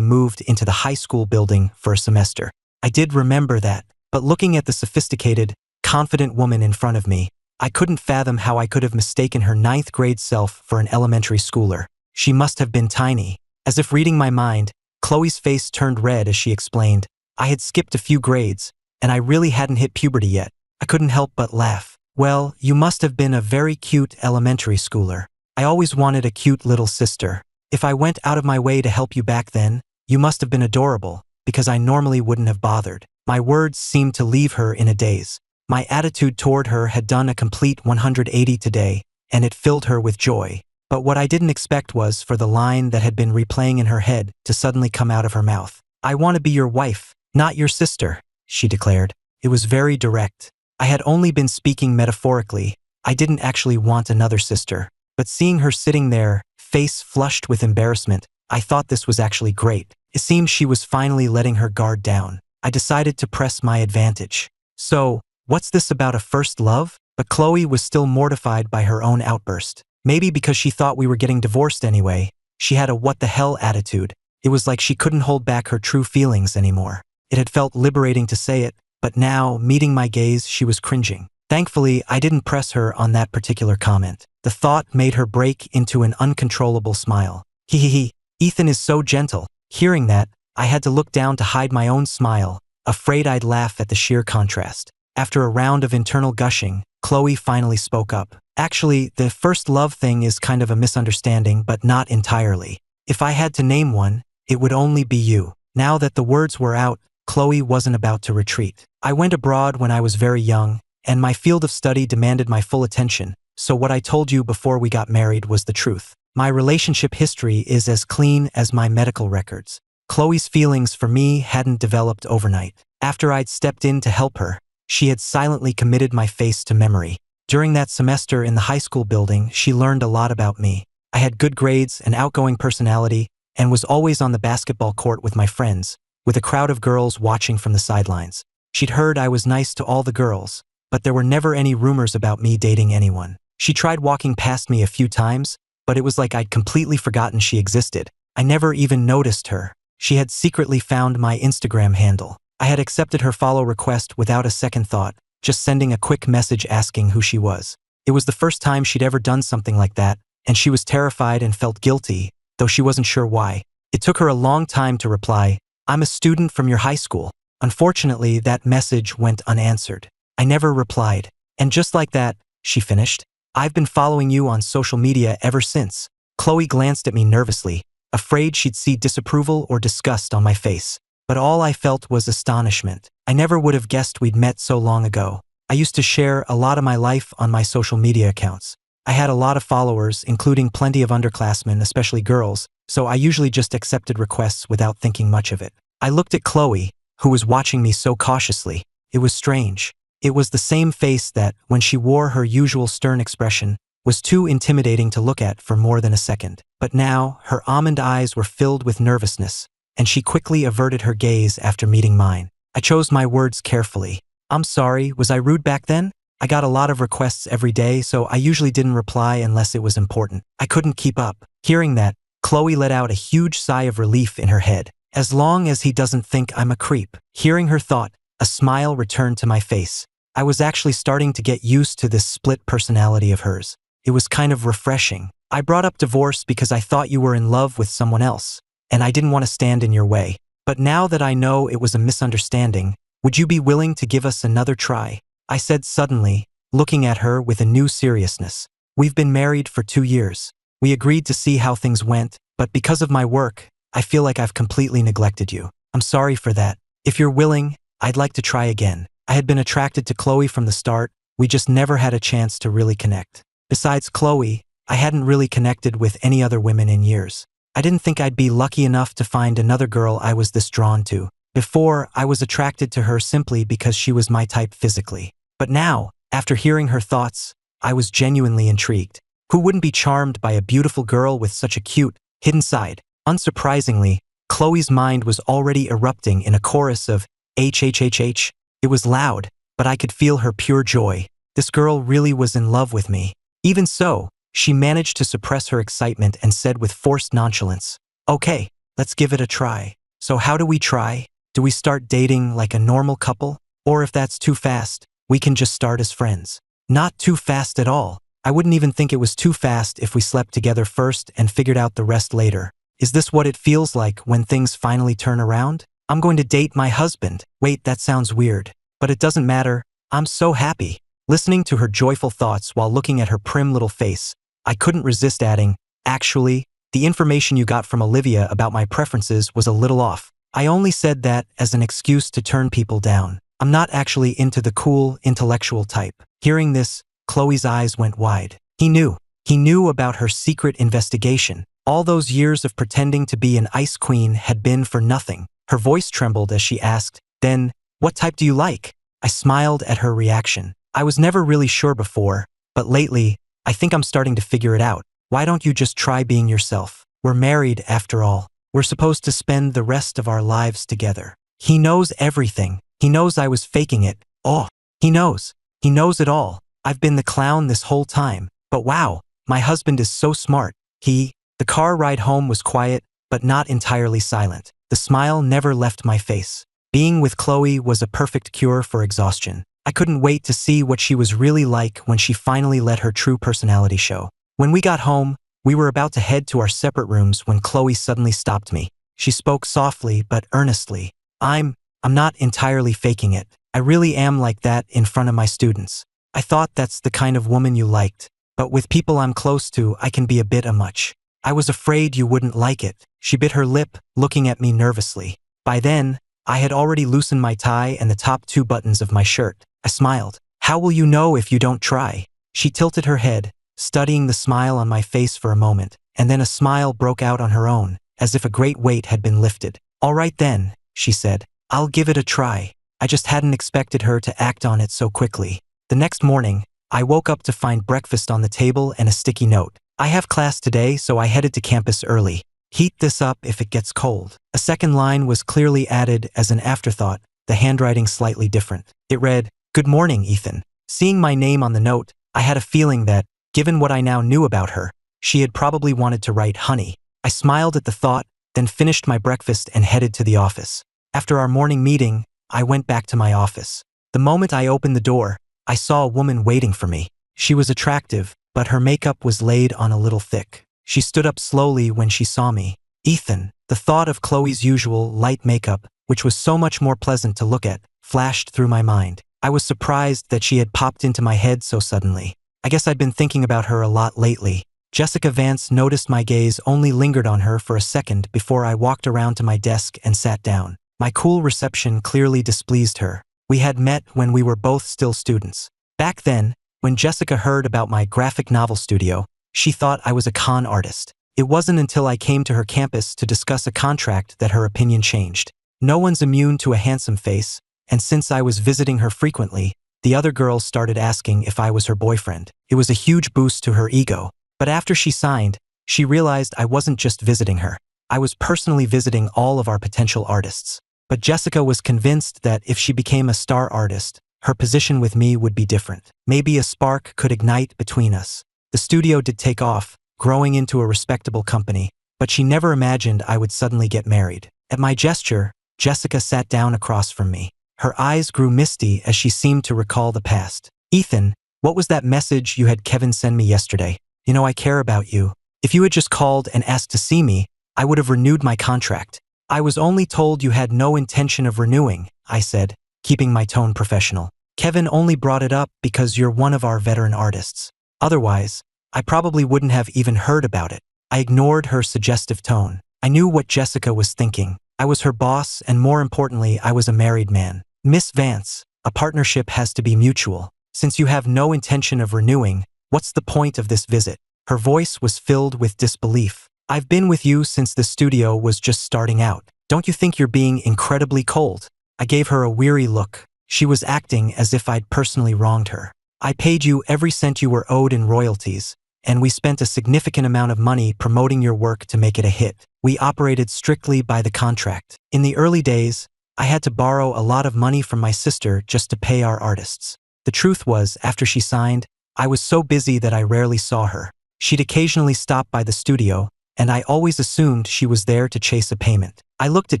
moved into the high school building for a semester. I did remember that, but looking at the sophisticated, confident woman in front of me, I couldn't fathom how I could have mistaken her ninth grade self for an elementary schooler. She must have been tiny. As if reading my mind, Chloe's face turned red as she explained, I had skipped a few grades, and I really hadn't hit puberty yet. I couldn't help but laugh. Well, you must have been a very cute elementary schooler. I always wanted a cute little sister. If I went out of my way to help you back then, you must have been adorable, because I normally wouldn't have bothered. My words seemed to leave her in a daze. My attitude toward her had done a complete 180 today, and it filled her with joy. But what I didn't expect was for the line that had been replaying in her head to suddenly come out of her mouth. I want to be your wife, not your sister, she declared. It was very direct. I had only been speaking metaphorically. I didn't actually want another sister. But seeing her sitting there, face flushed with embarrassment, I thought this was actually great. It seemed she was finally letting her guard down. I decided to press my advantage. So, what's this about a first love? But Chloe was still mortified by her own outburst. Maybe because she thought we were getting divorced anyway. She had a what the hell attitude. It was like she couldn't hold back her true feelings anymore. It had felt liberating to say it, but now, meeting my gaze, she was cringing. Thankfully, I didn't press her on that particular comment. The thought made her break into an uncontrollable smile. Hee. Ethan is so gentle. Hearing that, I had to look down to hide my own smile, afraid I'd laugh at the sheer contrast. After a round of internal gushing, Chloe finally spoke up. Actually, the first love thing is kind of a misunderstanding, but not entirely. If I had to name one, it would only be you. Now that the words were out, Chloe wasn't about to retreat. I went abroad when I was very young, and my field of study demanded my full attention, so what I told you before we got married was the truth. My relationship history is as clean as my medical records. Chloe's feelings for me hadn't developed overnight. After I'd stepped in to help her, she had silently committed my face to memory. During that semester in the high school building, she learned a lot about me. I had good grades, an outgoing personality, and was always on the basketball court with my friends, with a crowd of girls watching from the sidelines. She'd heard I was nice to all the girls, but there were never any rumors about me dating anyone. She tried walking past me a few times, but it was like I'd completely forgotten she existed. I never even noticed her. She had secretly found my Instagram handle. I had accepted her follow request without a second thought, just sending a quick message asking who she was. It was the first time she'd ever done something like that, and she was terrified and felt guilty, though she wasn't sure why. It took her a long time to reply, I'm a student from your high school. Unfortunately, that message went unanswered. I never replied. And just like that, she finished, I've been following you on social media ever since. Chloe glanced at me nervously, afraid she'd see disapproval or disgust on my face. But all I felt was astonishment. I never would have guessed we'd met so long ago. I used to share a lot of my life on my social media accounts. I had a lot of followers, including plenty of underclassmen, especially girls, so I usually just accepted requests without thinking much of it. I looked at Chloe, who was watching me so cautiously. It was strange. It was the same face that, when she wore her usual stern expression, was too intimidating to look at for more than a second. But now, her almond eyes were filled with nervousness, and she quickly averted her gaze after meeting mine. I chose my words carefully. I'm sorry, was I rude back then? I got a lot of requests every day, so I usually didn't reply unless it was important. I couldn't keep up. Hearing that, Chloe let out a huge sigh of relief in her head. As long as he doesn't think I'm a creep. Hearing her thought, a smile returned to my face. I was actually starting to get used to this split personality of hers. It was kind of refreshing. I brought up divorce because I thought you were in love with someone else, and I didn't want to stand in your way. But now that I know it was a misunderstanding, would you be willing to give us another try? I said suddenly, looking at her with a new seriousness. We've been married for 2 years. We agreed to see how things went, but because of my work, I feel like I've completely neglected you. I'm sorry for that. If you're willing, I'd like to try again. I had been attracted to Chloe from the start, we just never had a chance to really connect. Besides Chloe, I hadn't really connected with any other women in years. I didn't think I'd be lucky enough to find another girl I was this drawn to. Before, I was attracted to her simply because she was my type physically. But now, after hearing her thoughts, I was genuinely intrigued. Who wouldn't be charmed by a beautiful girl with such a cute, hidden side? Unsurprisingly, Chloe's mind was already erupting in a chorus of HHHH. It was loud, but I could feel her pure joy. This girl really was in love with me. Even so, she managed to suppress her excitement and said with forced nonchalance, "Okay, let's give it a try." So how do we try? Do we start dating like a normal couple? Or if that's too fast, we can just start as friends. Not too fast at all. I wouldn't even think it was too fast if we slept together first and figured out the rest later. Is this what it feels like when things finally turn around? I'm going to date my husband. Wait, that sounds weird. But it doesn't matter. I'm so happy. Listening to her joyful thoughts while looking at her prim little face, I couldn't resist adding, actually, the information you got from Olivia about my preferences was a little off. I only said that as an excuse to turn people down. I'm not actually into the cool, intellectual type. Hearing this, Chloe's eyes went wide. He knew. He knew about her secret investigation. All those years of pretending to be an ice queen had been for nothing. Her voice trembled as she asked, "Then, what type do you like?" I smiled at her reaction. I was never really sure before, but lately, I think I'm starting to figure it out. Why don't you just try being yourself? We're married, after all. We're supposed to spend the rest of our lives together. He knows everything. He knows I was faking it. Oh, he knows. He knows it all. I've been the clown this whole time. But wow, my husband is so smart. The car ride home was quiet, but not entirely silent. The smile never left my face. Being with Chloe was a perfect cure for exhaustion. I couldn't wait to see what she was really like when she finally let her true personality show. When we got home, we were about to head to our separate rooms when Chloe suddenly stopped me. She spoke softly but earnestly. I'm not entirely faking it. I really am like that in front of my students. I thought that's the kind of woman you liked. But with people I'm close to, I can be a bit much. I was afraid you wouldn't like it. She bit her lip, looking at me nervously. By then, I had already loosened my tie and the top 2 buttons of my shirt. I smiled. "How will you know if you don't try?" She tilted her head, studying the smile on my face for a moment, and then a smile broke out on her own, as if a great weight had been lifted. "All right then," she said. "I'll give it a try." I just hadn't expected her to act on it so quickly. The next morning, I woke up to find breakfast on the table and a sticky note. "I have class today, so I headed to campus early. Heat this up if it gets cold." A second line was clearly added as an afterthought, the handwriting slightly different. It read, "Good morning, Ethan." Seeing my name on the note, I had a feeling that, given what I now knew about her, she had probably wanted to write honey. I smiled at the thought, then finished my breakfast and headed to the office. After our morning meeting, I went back to my office. The moment I opened the door, I saw a woman waiting for me. She was attractive, but her makeup was laid on a little thick. She stood up slowly when she saw me. "Ethan." The thought of Chloe's usual light makeup, which was so much more pleasant to look at, flashed through my mind. I was surprised that she had popped into my head so suddenly. I guess I'd been thinking about her a lot lately. Jessica Vance noticed my gaze only lingered on her for a second before I walked around to my desk and sat down. My cool reception clearly displeased her. We had met when we were both still students. Back then, when Jessica heard about my graphic novel studio, she thought I was a con artist. It wasn't until I came to her campus to discuss a contract that her opinion changed. No one's immune to a handsome face, and since I was visiting her frequently, the other girls started asking if I was her boyfriend. It was a huge boost to her ego. But after she signed, she realized I wasn't just visiting her. I was personally visiting all of our potential artists. But Jessica was convinced that if she became a star artist, her position with me would be different. Maybe a spark could ignite between us. The studio did take off, growing into a respectable company, but she never imagined I would suddenly get married. At my gesture, Jessica sat down across from me. Her eyes grew misty as she seemed to recall the past. "Ethan, what was that message you had Kevin send me yesterday? You know I care about you. If you had just called and asked to see me, I would have renewed my contract." "I was only told you had no intention of renewing," I said, keeping my tone professional. "Kevin only brought it up because you're one of our veteran artists. Otherwise, I probably wouldn't have even heard about it." I ignored her suggestive tone. I knew what Jessica was thinking. I was her boss, and more importantly, I was a married man. "Miss Vance, a partnership has to be mutual. Since you have no intention of renewing, what's the point of this visit?" Her voice was filled with disbelief. I've been with you since the studio was just starting out. Don't you think you're being incredibly cold? I gave her a weary look. She was acting as if I'd personally wronged her. I paid you every cent you were owed in royalties, and we spent a significant amount of money promoting your work to make it a hit. We operated strictly by the contract. In the early days, I had to borrow a lot of money from my sister just to pay our artists. The truth was, after she signed, I was so busy that I rarely saw her. She'd occasionally stop by the studio, and I always assumed she was there to chase a payment. I looked at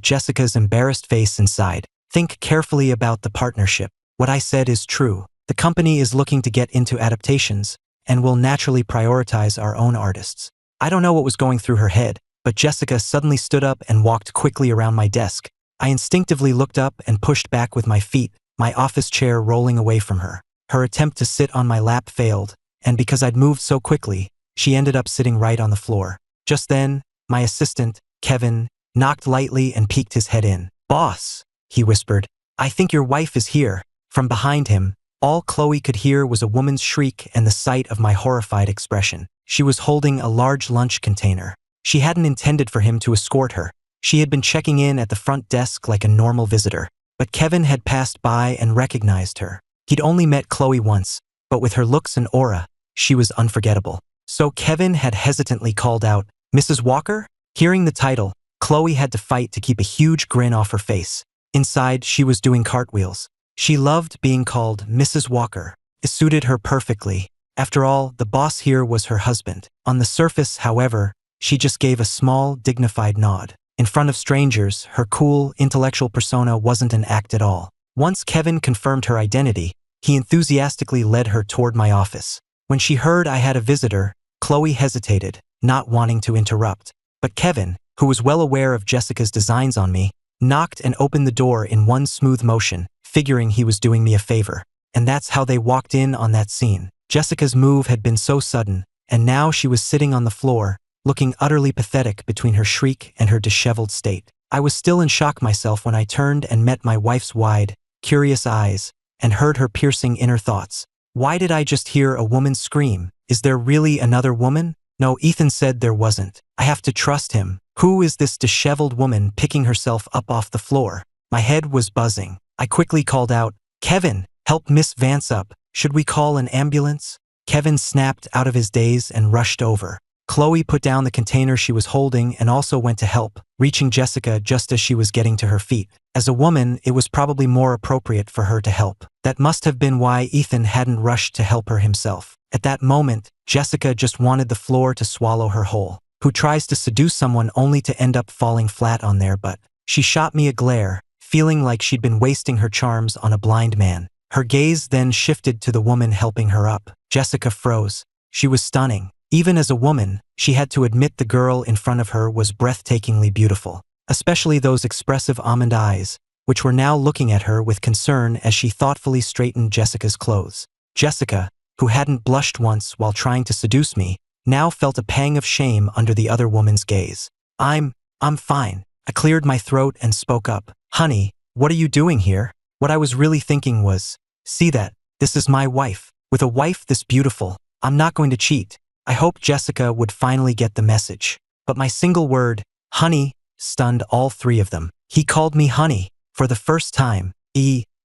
Jessica's embarrassed face and sighed. Think carefully about the partnership. What I said is true. The company is looking to get into adaptations, and will naturally prioritize our own artists. I don't know what was going through her head, but Jessica suddenly stood up and walked quickly around my desk. I instinctively looked up and pushed back with my feet, my office chair rolling away from her. Her attempt to sit on my lap failed, and because I'd moved so quickly, she ended up sitting right on the floor. Just then, my assistant, Kevin, knocked lightly and peeked his head in. "Boss," he whispered, "I think your wife is here." From behind him, all Chloe could hear was a woman's shriek and the sight of my horrified expression. She was holding a large lunch container. She hadn't intended for him to escort her. She had been checking in at the front desk like a normal visitor. But Kevin had passed by and recognized her. He'd only met Chloe once, but with her looks and aura, she was unforgettable. So Kevin had hesitantly called out, "Mrs. Walker?" Hearing the title, Chloe had to fight to keep a huge grin off her face. Inside, she was doing cartwheels. She loved being called Mrs. Walker. It suited her perfectly. After all, the boss here was her husband. On the surface, however, she just gave a small, dignified nod. In front of strangers, her cool, intellectual persona wasn't an act at all. Once Kevin confirmed her identity, he enthusiastically led her toward my office. When she heard I had a visitor, Chloe hesitated, not wanting to interrupt. But Kevin, who was well aware of Jessica's designs on me, knocked and opened the door in one smooth motion, figuring he was doing me a favor. And that's how they walked in on that scene. Jessica's move had been so sudden, and now she was sitting on the floor, looking utterly pathetic between her shriek and her disheveled state. I was still in shock myself when I turned and met my wife's wide, curious eyes, and heard her piercing inner thoughts. Why did I just hear a woman scream? Is there really another woman? No, Ethan said there wasn't. I have to trust him. Who is this disheveled woman picking herself up off the floor? My head was buzzing. I quickly called out, "Kevin, help Miss Vance up. Should we call an ambulance?" Kevin snapped out of his daze and rushed over. Chloe put down the container she was holding and also went to help, reaching Jessica just as she was getting to her feet. As a woman, it was probably more appropriate for her to help. That must have been why Ethan hadn't rushed to help her himself. At that moment, Jessica just wanted the floor to swallow her whole. Who tries to seduce someone only to end up falling flat on their butt? She shot me a glare, feeling like she'd been wasting her charms on a blind man. Her gaze then shifted to the woman helping her up. Jessica froze. She was stunning. Even as a woman, she had to admit the girl in front of her was breathtakingly beautiful, especially those expressive almond eyes, which were now looking at her with concern as she thoughtfully straightened Jessica's clothes. Jessica, who hadn't blushed once while trying to seduce me, now felt a pang of shame under the other woman's gaze. I'm fine. I cleared my throat and spoke up. "Honey, what are you doing here?" What I was really thinking was, see that, this is my wife. With a wife this beautiful, I'm not going to cheat. I hoped Jessica would finally get the message. But my single word, honey, stunned all three of them. He called me honey, for the first time.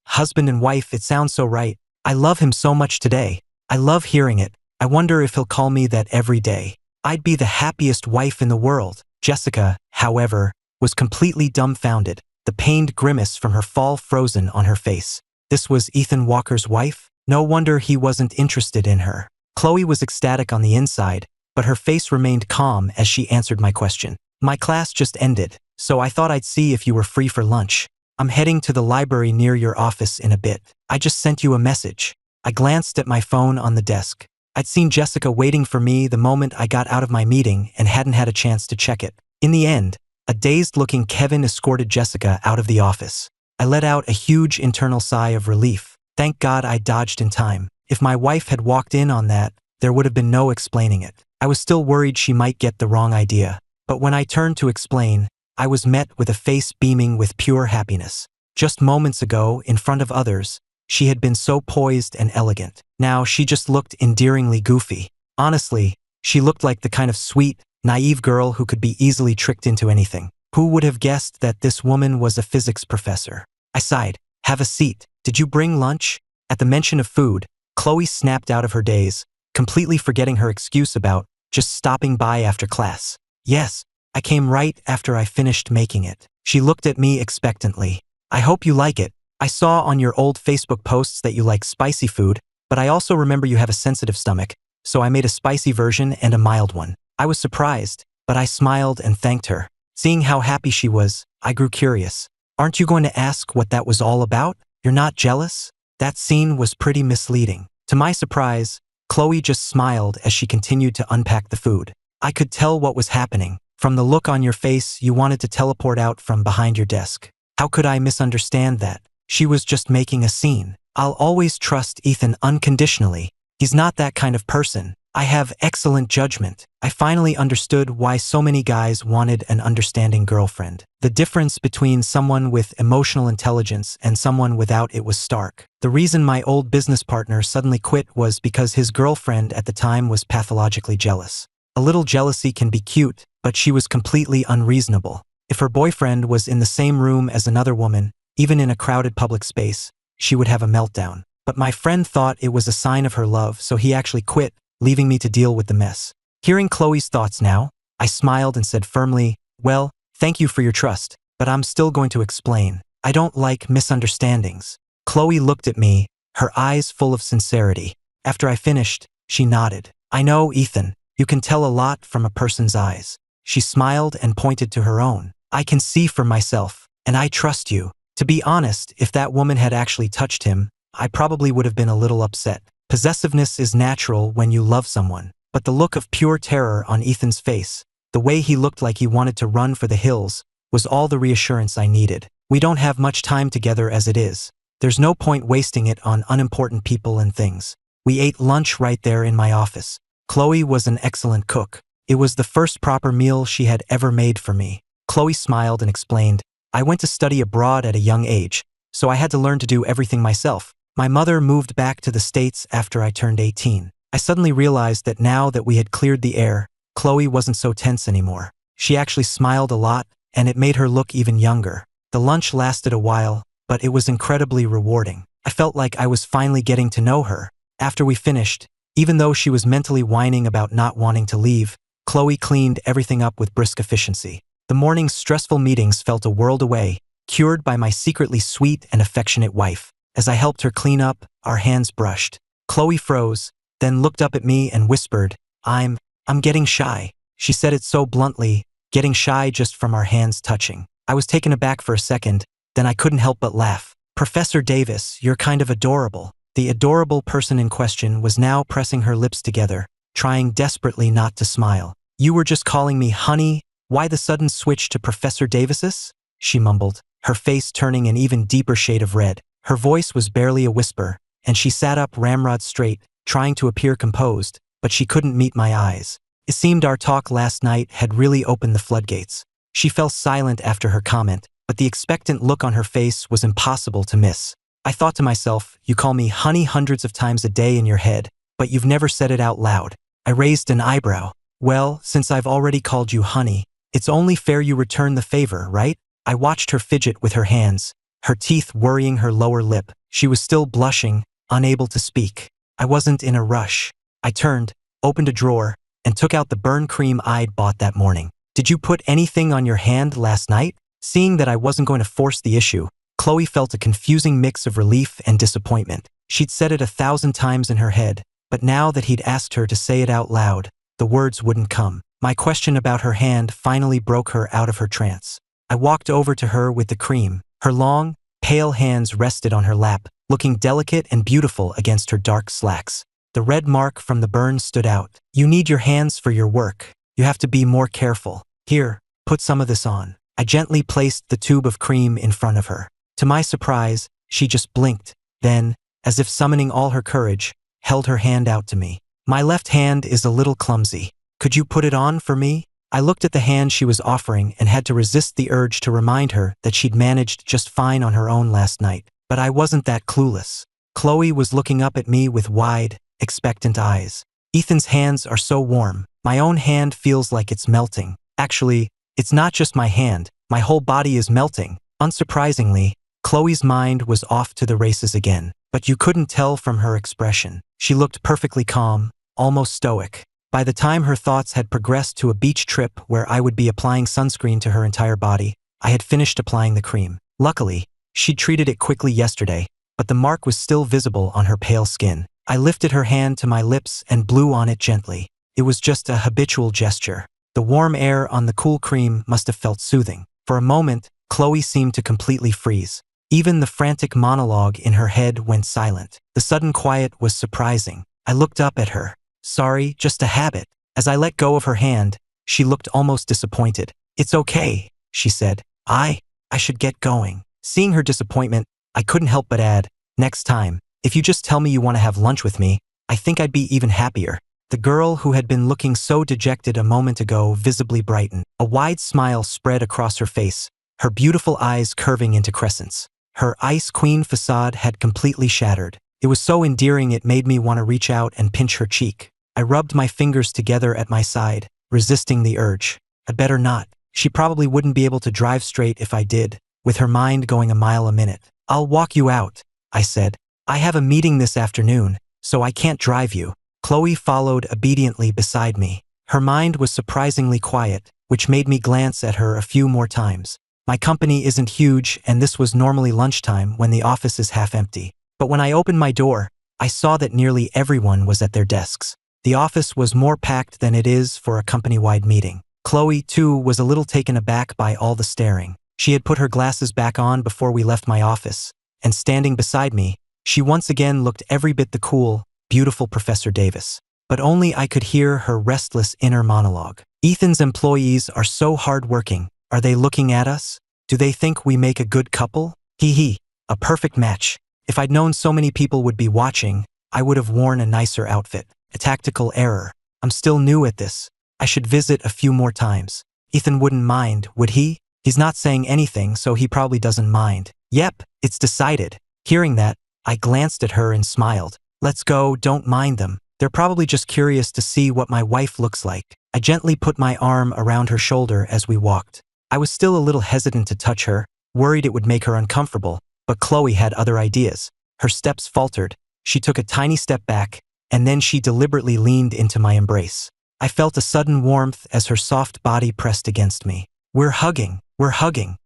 Husband and wife, it sounds so right. I love him so much today. I love hearing it. I wonder if he'll call me that every day. I'd be the happiest wife in the world. Jessica, however, was completely dumbfounded, the pained grimace from her fall frozen on her face. This was Ethan Walker's wife? No wonder he wasn't interested in her. Chloe was ecstatic on the inside, but her face remained calm as she answered my question. "My class just ended, so I thought I'd see if you were free for lunch. I'm heading to the library near your office in a bit. I just sent you a message." I glanced at my phone on the desk. I'd seen Jessica waiting for me the moment I got out of my meeting and hadn't had a chance to check it. In the end, a dazed-looking Kevin escorted Jessica out of the office. I let out a huge internal sigh of relief. Thank God I dodged in time. If my wife had walked in on that, there would have been no explaining it. I was still worried she might get the wrong idea. But when I turned to explain, I was met with a face beaming with pure happiness. Just moments ago, in front of others, she had been so poised and elegant. Now she just looked endearingly goofy. Honestly, she looked like the kind of sweet, Naive girl who could be easily tricked into anything. Who would have guessed that this woman was a physics professor? I sighed. Have a seat. Did you bring lunch? At the mention of food, Chloe snapped out of her daze, completely forgetting her excuse about just stopping by after class. Yes, I came right after I finished making it. She looked at me expectantly. I hope you like it. I saw on your old Facebook posts that you like spicy food, but I also remember you have a sensitive stomach, so I made a spicy version and a mild one. I was surprised, but I smiled and thanked her. Seeing how happy she was, I grew curious. Aren't you going to ask what that was all about? You're not jealous? That scene was pretty misleading. To my surprise, Chloe just smiled as she continued to unpack the food. I could tell what was happening. From the look on your face, you wanted to teleport out from behind your desk. How could I misunderstand that? She was just making a scene. I'll always trust Ethan unconditionally. He's not that kind of person. I have excellent judgment. I finally understood why so many guys wanted an understanding girlfriend. The difference between someone with emotional intelligence and someone without it was stark. The reason my old business partner suddenly quit was because his girlfriend at the time was pathologically jealous. A little jealousy can be cute, but she was completely unreasonable. If her boyfriend was in the same room as another woman, even in a crowded public space, she would have a meltdown. But my friend thought it was a sign of her love, so he actually quit, leaving me to deal with the mess. Hearing Chloe's thoughts now, I smiled and said firmly, well, thank you for your trust, but I'm still going to explain. I don't like misunderstandings. Chloe looked at me, her eyes full of sincerity. After I finished, she nodded. I know, Ethan, you can tell a lot from a person's eyes. She smiled and pointed to her own. I can see for myself, and I trust you. To be honest, if that woman had actually touched him, I probably would have been a little upset. Possessiveness is natural when you love someone, but the look of pure terror on Ethan's face, the way he looked like he wanted to run for the hills, was all the reassurance I needed. We don't have much time together as it is. There's no point wasting it on unimportant people and things. We ate lunch right there in my office. Chloe was an excellent cook. It was the first proper meal she had ever made for me. Chloe smiled and explained, I went to study abroad at a young age, so I had to learn to do everything myself. My mother moved back to the States after I turned 18. I suddenly realized that now that we had cleared the air, Chloe wasn't so tense anymore. She actually smiled a lot, and it made her look even younger. The lunch lasted a while, but it was incredibly rewarding. I felt like I was finally getting to know her. After we finished, even though she was mentally whining about not wanting to leave, Chloe cleaned everything up with brisk efficiency. The morning's stressful meetings felt a world away, cured by my secretly sweet and affectionate wife. As I helped her clean up, our hands brushed. Chloe froze, then looked up at me and whispered, I'm getting shy. She said it so bluntly, getting shy just from our hands touching. I was taken aback for a second, then I couldn't help but laugh. Professor Davis, you're kind of adorable. The adorable person in question was now pressing her lips together, trying desperately not to smile. You were just calling me honey? Why the sudden switch to Professor Davises? She mumbled, her face turning an even deeper shade of red. Her voice was barely a whisper, and she sat up ramrod straight, trying to appear composed, but she couldn't meet my eyes. It seemed our talk last night had really opened the floodgates. She fell silent after her comment, but the expectant look on her face was impossible to miss. I thought to myself, you call me honey hundreds of times a day in your head, but you've never said it out loud. I raised an eyebrow. Well, since I've already called you honey, it's only fair you return the favor, right? I watched her fidget with her hands, her teeth worrying her lower lip. She was still blushing, unable to speak. I wasn't in a rush. I turned, opened a drawer, and took out the burn cream I'd bought that morning. Did you put anything on your hand last night? Seeing that I wasn't going to force the issue, Chloe felt a confusing mix of relief and disappointment. She'd said it 1,000 times in her head, but now that he'd asked her to say it out loud, the words wouldn't come. My question about her hand finally broke her out of her trance. I walked over to her with the cream. Her long, pale hands rested on her lap, looking delicate and beautiful against her dark slacks. The red mark from the burn stood out. You need your hands for your work. You have to be more careful. Here, put some of this on. I gently placed the tube of cream in front of her. To my surprise, she just blinked, then, as if summoning all her courage, held her hand out to me. My left hand is a little clumsy. Could you put it on for me? I looked at the hand she was offering and had to resist the urge to remind her that she'd managed just fine on her own last night. But I wasn't that clueless. Chloe was looking up at me with wide, expectant eyes. Ethan's hands are so warm. My own hand feels like it's melting. Actually, it's not just my hand, my whole body is melting. Unsurprisingly, Chloe's mind was off to the races again, but you couldn't tell from her expression. She looked perfectly calm, almost stoic. By the time her thoughts had progressed to a beach trip where I would be applying sunscreen to her entire body, I had finished applying the cream. Luckily, she'd treated it quickly yesterday, but the mark was still visible on her pale skin. I lifted her hand to my lips and blew on it gently. It was just a habitual gesture. The warm air on the cool cream must have felt soothing. For a moment, Chloe seemed to completely freeze. Even the frantic monologue in her head went silent. The sudden quiet was surprising. I looked up at her. Sorry, just a habit. As I let go of her hand, she looked almost disappointed. It's okay, she said. I should get going. Seeing her disappointment, I couldn't help but add, next time, if you just tell me you want to have lunch with me, I think I'd be even happier. The girl who had been looking so dejected a moment ago visibly brightened. A wide smile spread across her face, her beautiful eyes curving into crescents. Her ice queen facade had completely shattered. It was so endearing it made me want to reach out and pinch her cheek. I rubbed my fingers together at my side, resisting the urge. I'd better not. She probably wouldn't be able to drive straight if I did, with her mind going a mile a minute. I'll walk you out, I said. I have a meeting this afternoon, so I can't drive you. Chloe followed obediently beside me. Her mind was surprisingly quiet, which made me glance at her a few more times. My company isn't huge, and this was normally lunchtime when the office is half empty. But when I opened my door, I saw that nearly everyone was at their desks. The office was more packed than it is for a company-wide meeting. Chloe, too, was a little taken aback by all the staring. She had put her glasses back on before we left my office, and standing beside me, she once again looked every bit the cool, beautiful Professor Davis. But only I could hear her restless inner monologue. Ethan's employees are so hardworking. Are they looking at us? Do they think we make a good couple? Hee, a perfect match. If I'd known so many people would be watching, I would have worn a nicer outfit. A tactical error. I'm still new at this. I should visit a few more times. Ethan wouldn't mind, would he? He's not saying anything, so he probably doesn't mind. Yep, it's decided. Hearing that, I glanced at her and smiled. Let's go, don't mind them. They're probably just curious to see what my wife looks like. I gently put my arm around her shoulder as we walked. I was still a little hesitant to touch her, worried it would make her uncomfortable, but Chloe had other ideas. Her steps faltered. She took a tiny step back, and then she deliberately leaned into my embrace. I felt a sudden warmth as her soft body pressed against me. We're hugging.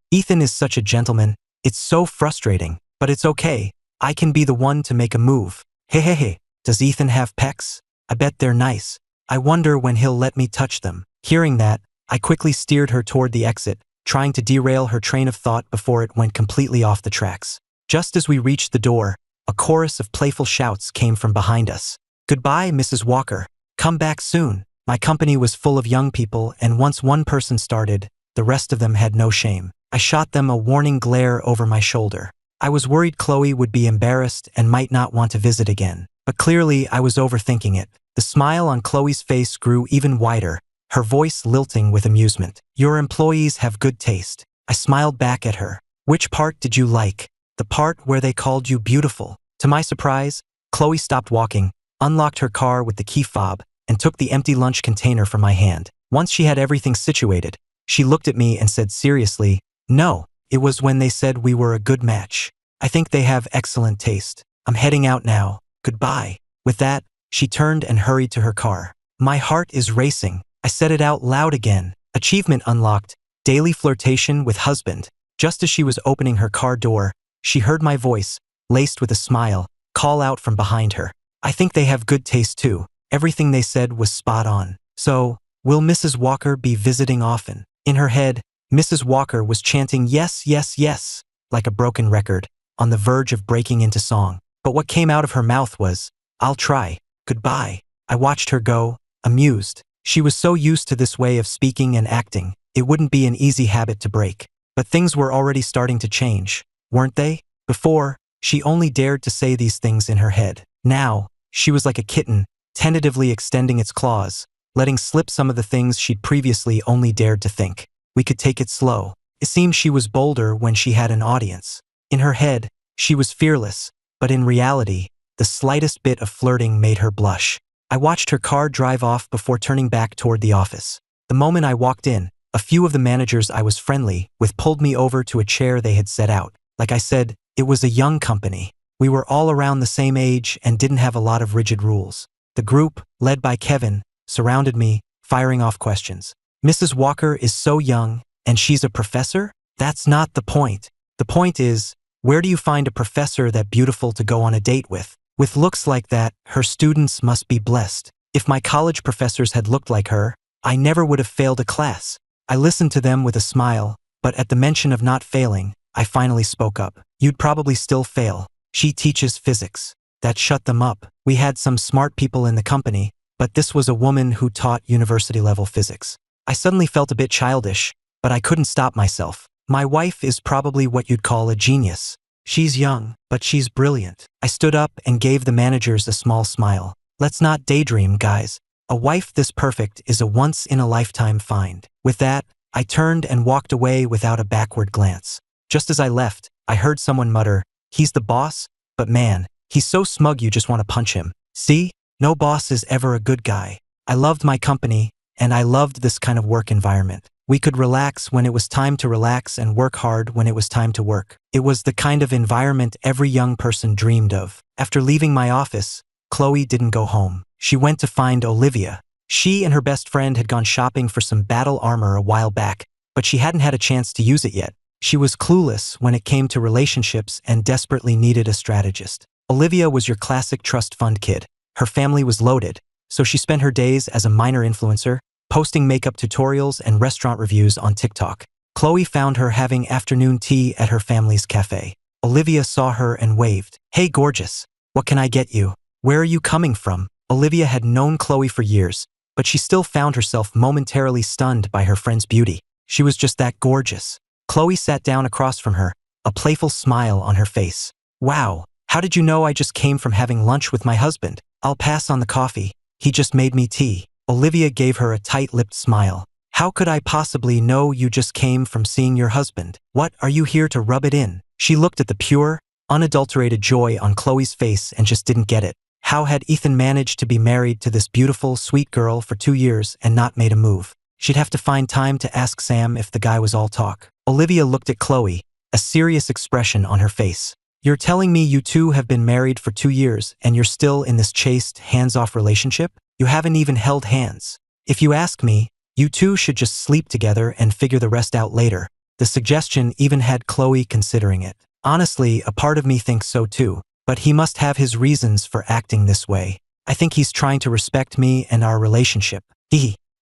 Ethan is such a gentleman. It's so frustrating, but it's okay. I can be the one to make a move. Hey. Does Ethan have pecs? I bet they're nice. I wonder when he'll let me touch them. Hearing that, I quickly steered her toward the exit, trying to derail her train of thought before it went completely off the tracks. Just as we reached the door, a chorus of playful shouts came from behind us. Goodbye, Mrs. Walker. Come back soon. My company was full of young people, and once one person started, the rest of them had no shame. I shot them a warning glare over my shoulder. I was worried Chloe would be embarrassed and might not want to visit again. But clearly, I was overthinking it. The smile on Chloe's face grew even wider, her voice lilting with amusement. Your employees have good taste. I smiled back at her. Which part did you like? The part where they called you beautiful. To my surprise, Chloe stopped walking, unlocked her car with the key fob, and took the empty lunch container from my hand. Once she had everything situated, she looked at me and said seriously, No, it was when they said we were a good match. I think they have excellent taste. I'm heading out now. Goodbye. With that, she turned and hurried to her car. My heart is racing. I said it out loud again. Achievement unlocked. Daily flirtation with husband. Just as she was opening her car door, she heard my voice, laced with a smile, call out from behind her. I think they have good taste too. Everything they said was spot on. So, will Mrs. Walker be visiting often? In her head, Mrs. Walker was chanting yes, like a broken record, on the verge of breaking into song. But what came out of her mouth was, I'll try. Goodbye. I watched her go, amused. She was so used to this way of speaking and acting, it wouldn't be an easy habit to break. But things were already starting to change, weren't they? Before, she only dared to say these things in her head. Now, she was like a kitten, tentatively extending its claws, letting slip some of the things she'd previously only dared to think. We could take it slow. It seemed she was bolder when she had an audience. In her head, she was fearless, but in reality, the slightest bit of flirting made her blush. I watched her car drive off before turning back toward the office. The moment I walked in, a few of the managers I was friendly with pulled me over to a chair they had set out. Like I said, it was a young company. We were all around the same age and didn't have a lot of rigid rules. The group, led by Kevin, surrounded me, firing off questions. Mrs. Walker is so young, and she's a professor? That's not the point. The point is, where do you find a professor that beautiful to go on a date with? With looks like that, her students must be blessed. If my college professors had looked like her, I never would have failed a class. I listened to them with a smile, but at the mention of not failing, I finally spoke up. You'd probably still fail. She teaches physics. That shut them up. We had some smart people in the company, but this was a woman who taught university-level physics. I suddenly felt a bit childish, but I couldn't stop myself. My wife is probably what you'd call a genius. She's young, but she's brilliant. I stood up and gave the managers a small smile. Let's not daydream, guys. A wife this perfect is a once-in-a-lifetime find. With that, I turned and walked away without a backward glance. Just as I left, I heard someone mutter, "He's the boss, but man, he's so smug you just want to punch him." See? No boss is ever a good guy. I loved my company, and I loved this kind of work environment. We could relax when it was time to relax and work hard when it was time to work. It was the kind of environment every young person dreamed of. After leaving my office, Chloe didn't go home. She went to find Olivia. She and her best friend had gone shopping for some battle armor a while back, but she hadn't had a chance to use it yet. She was clueless when it came to relationships and desperately needed a strategist. Olivia was your classic trust fund kid. Her family was loaded, so she spent her days as a minor influencer, posting makeup tutorials and restaurant reviews on TikTok. Chloe found her having afternoon tea at her family's cafe. Olivia saw her and waved. "Hey, gorgeous. What can I get you? Where are you coming from?" Olivia had known Chloe for years, but she still found herself momentarily stunned by her friend's beauty. She was just that gorgeous. Chloe sat down across from her, a playful smile on her face. "Wow, how did you know I just came from having lunch with my husband? I'll pass on the coffee. He just made me tea." Olivia gave her a tight-lipped smile. "How could I possibly know you just came from seeing your husband? What, are you here to rub it in?" She looked at the pure, unadulterated joy on Chloe's face and just didn't get it. How had Ethan managed to be married to this beautiful, sweet girl for 2 years and not made a move? She'd have to find time to ask Sam if the guy was all talk. Olivia looked at Chloe, a serious expression on her face. "You're telling me you two have been married for 2 years and you're still in this chaste, hands-off relationship? You haven't even held hands. If you ask me, you two should just sleep together and figure the rest out later." The suggestion even had Chloe considering it. Honestly, a part of me thinks so too, but he must have his reasons for acting this way. I think he's trying to respect me and our relationship.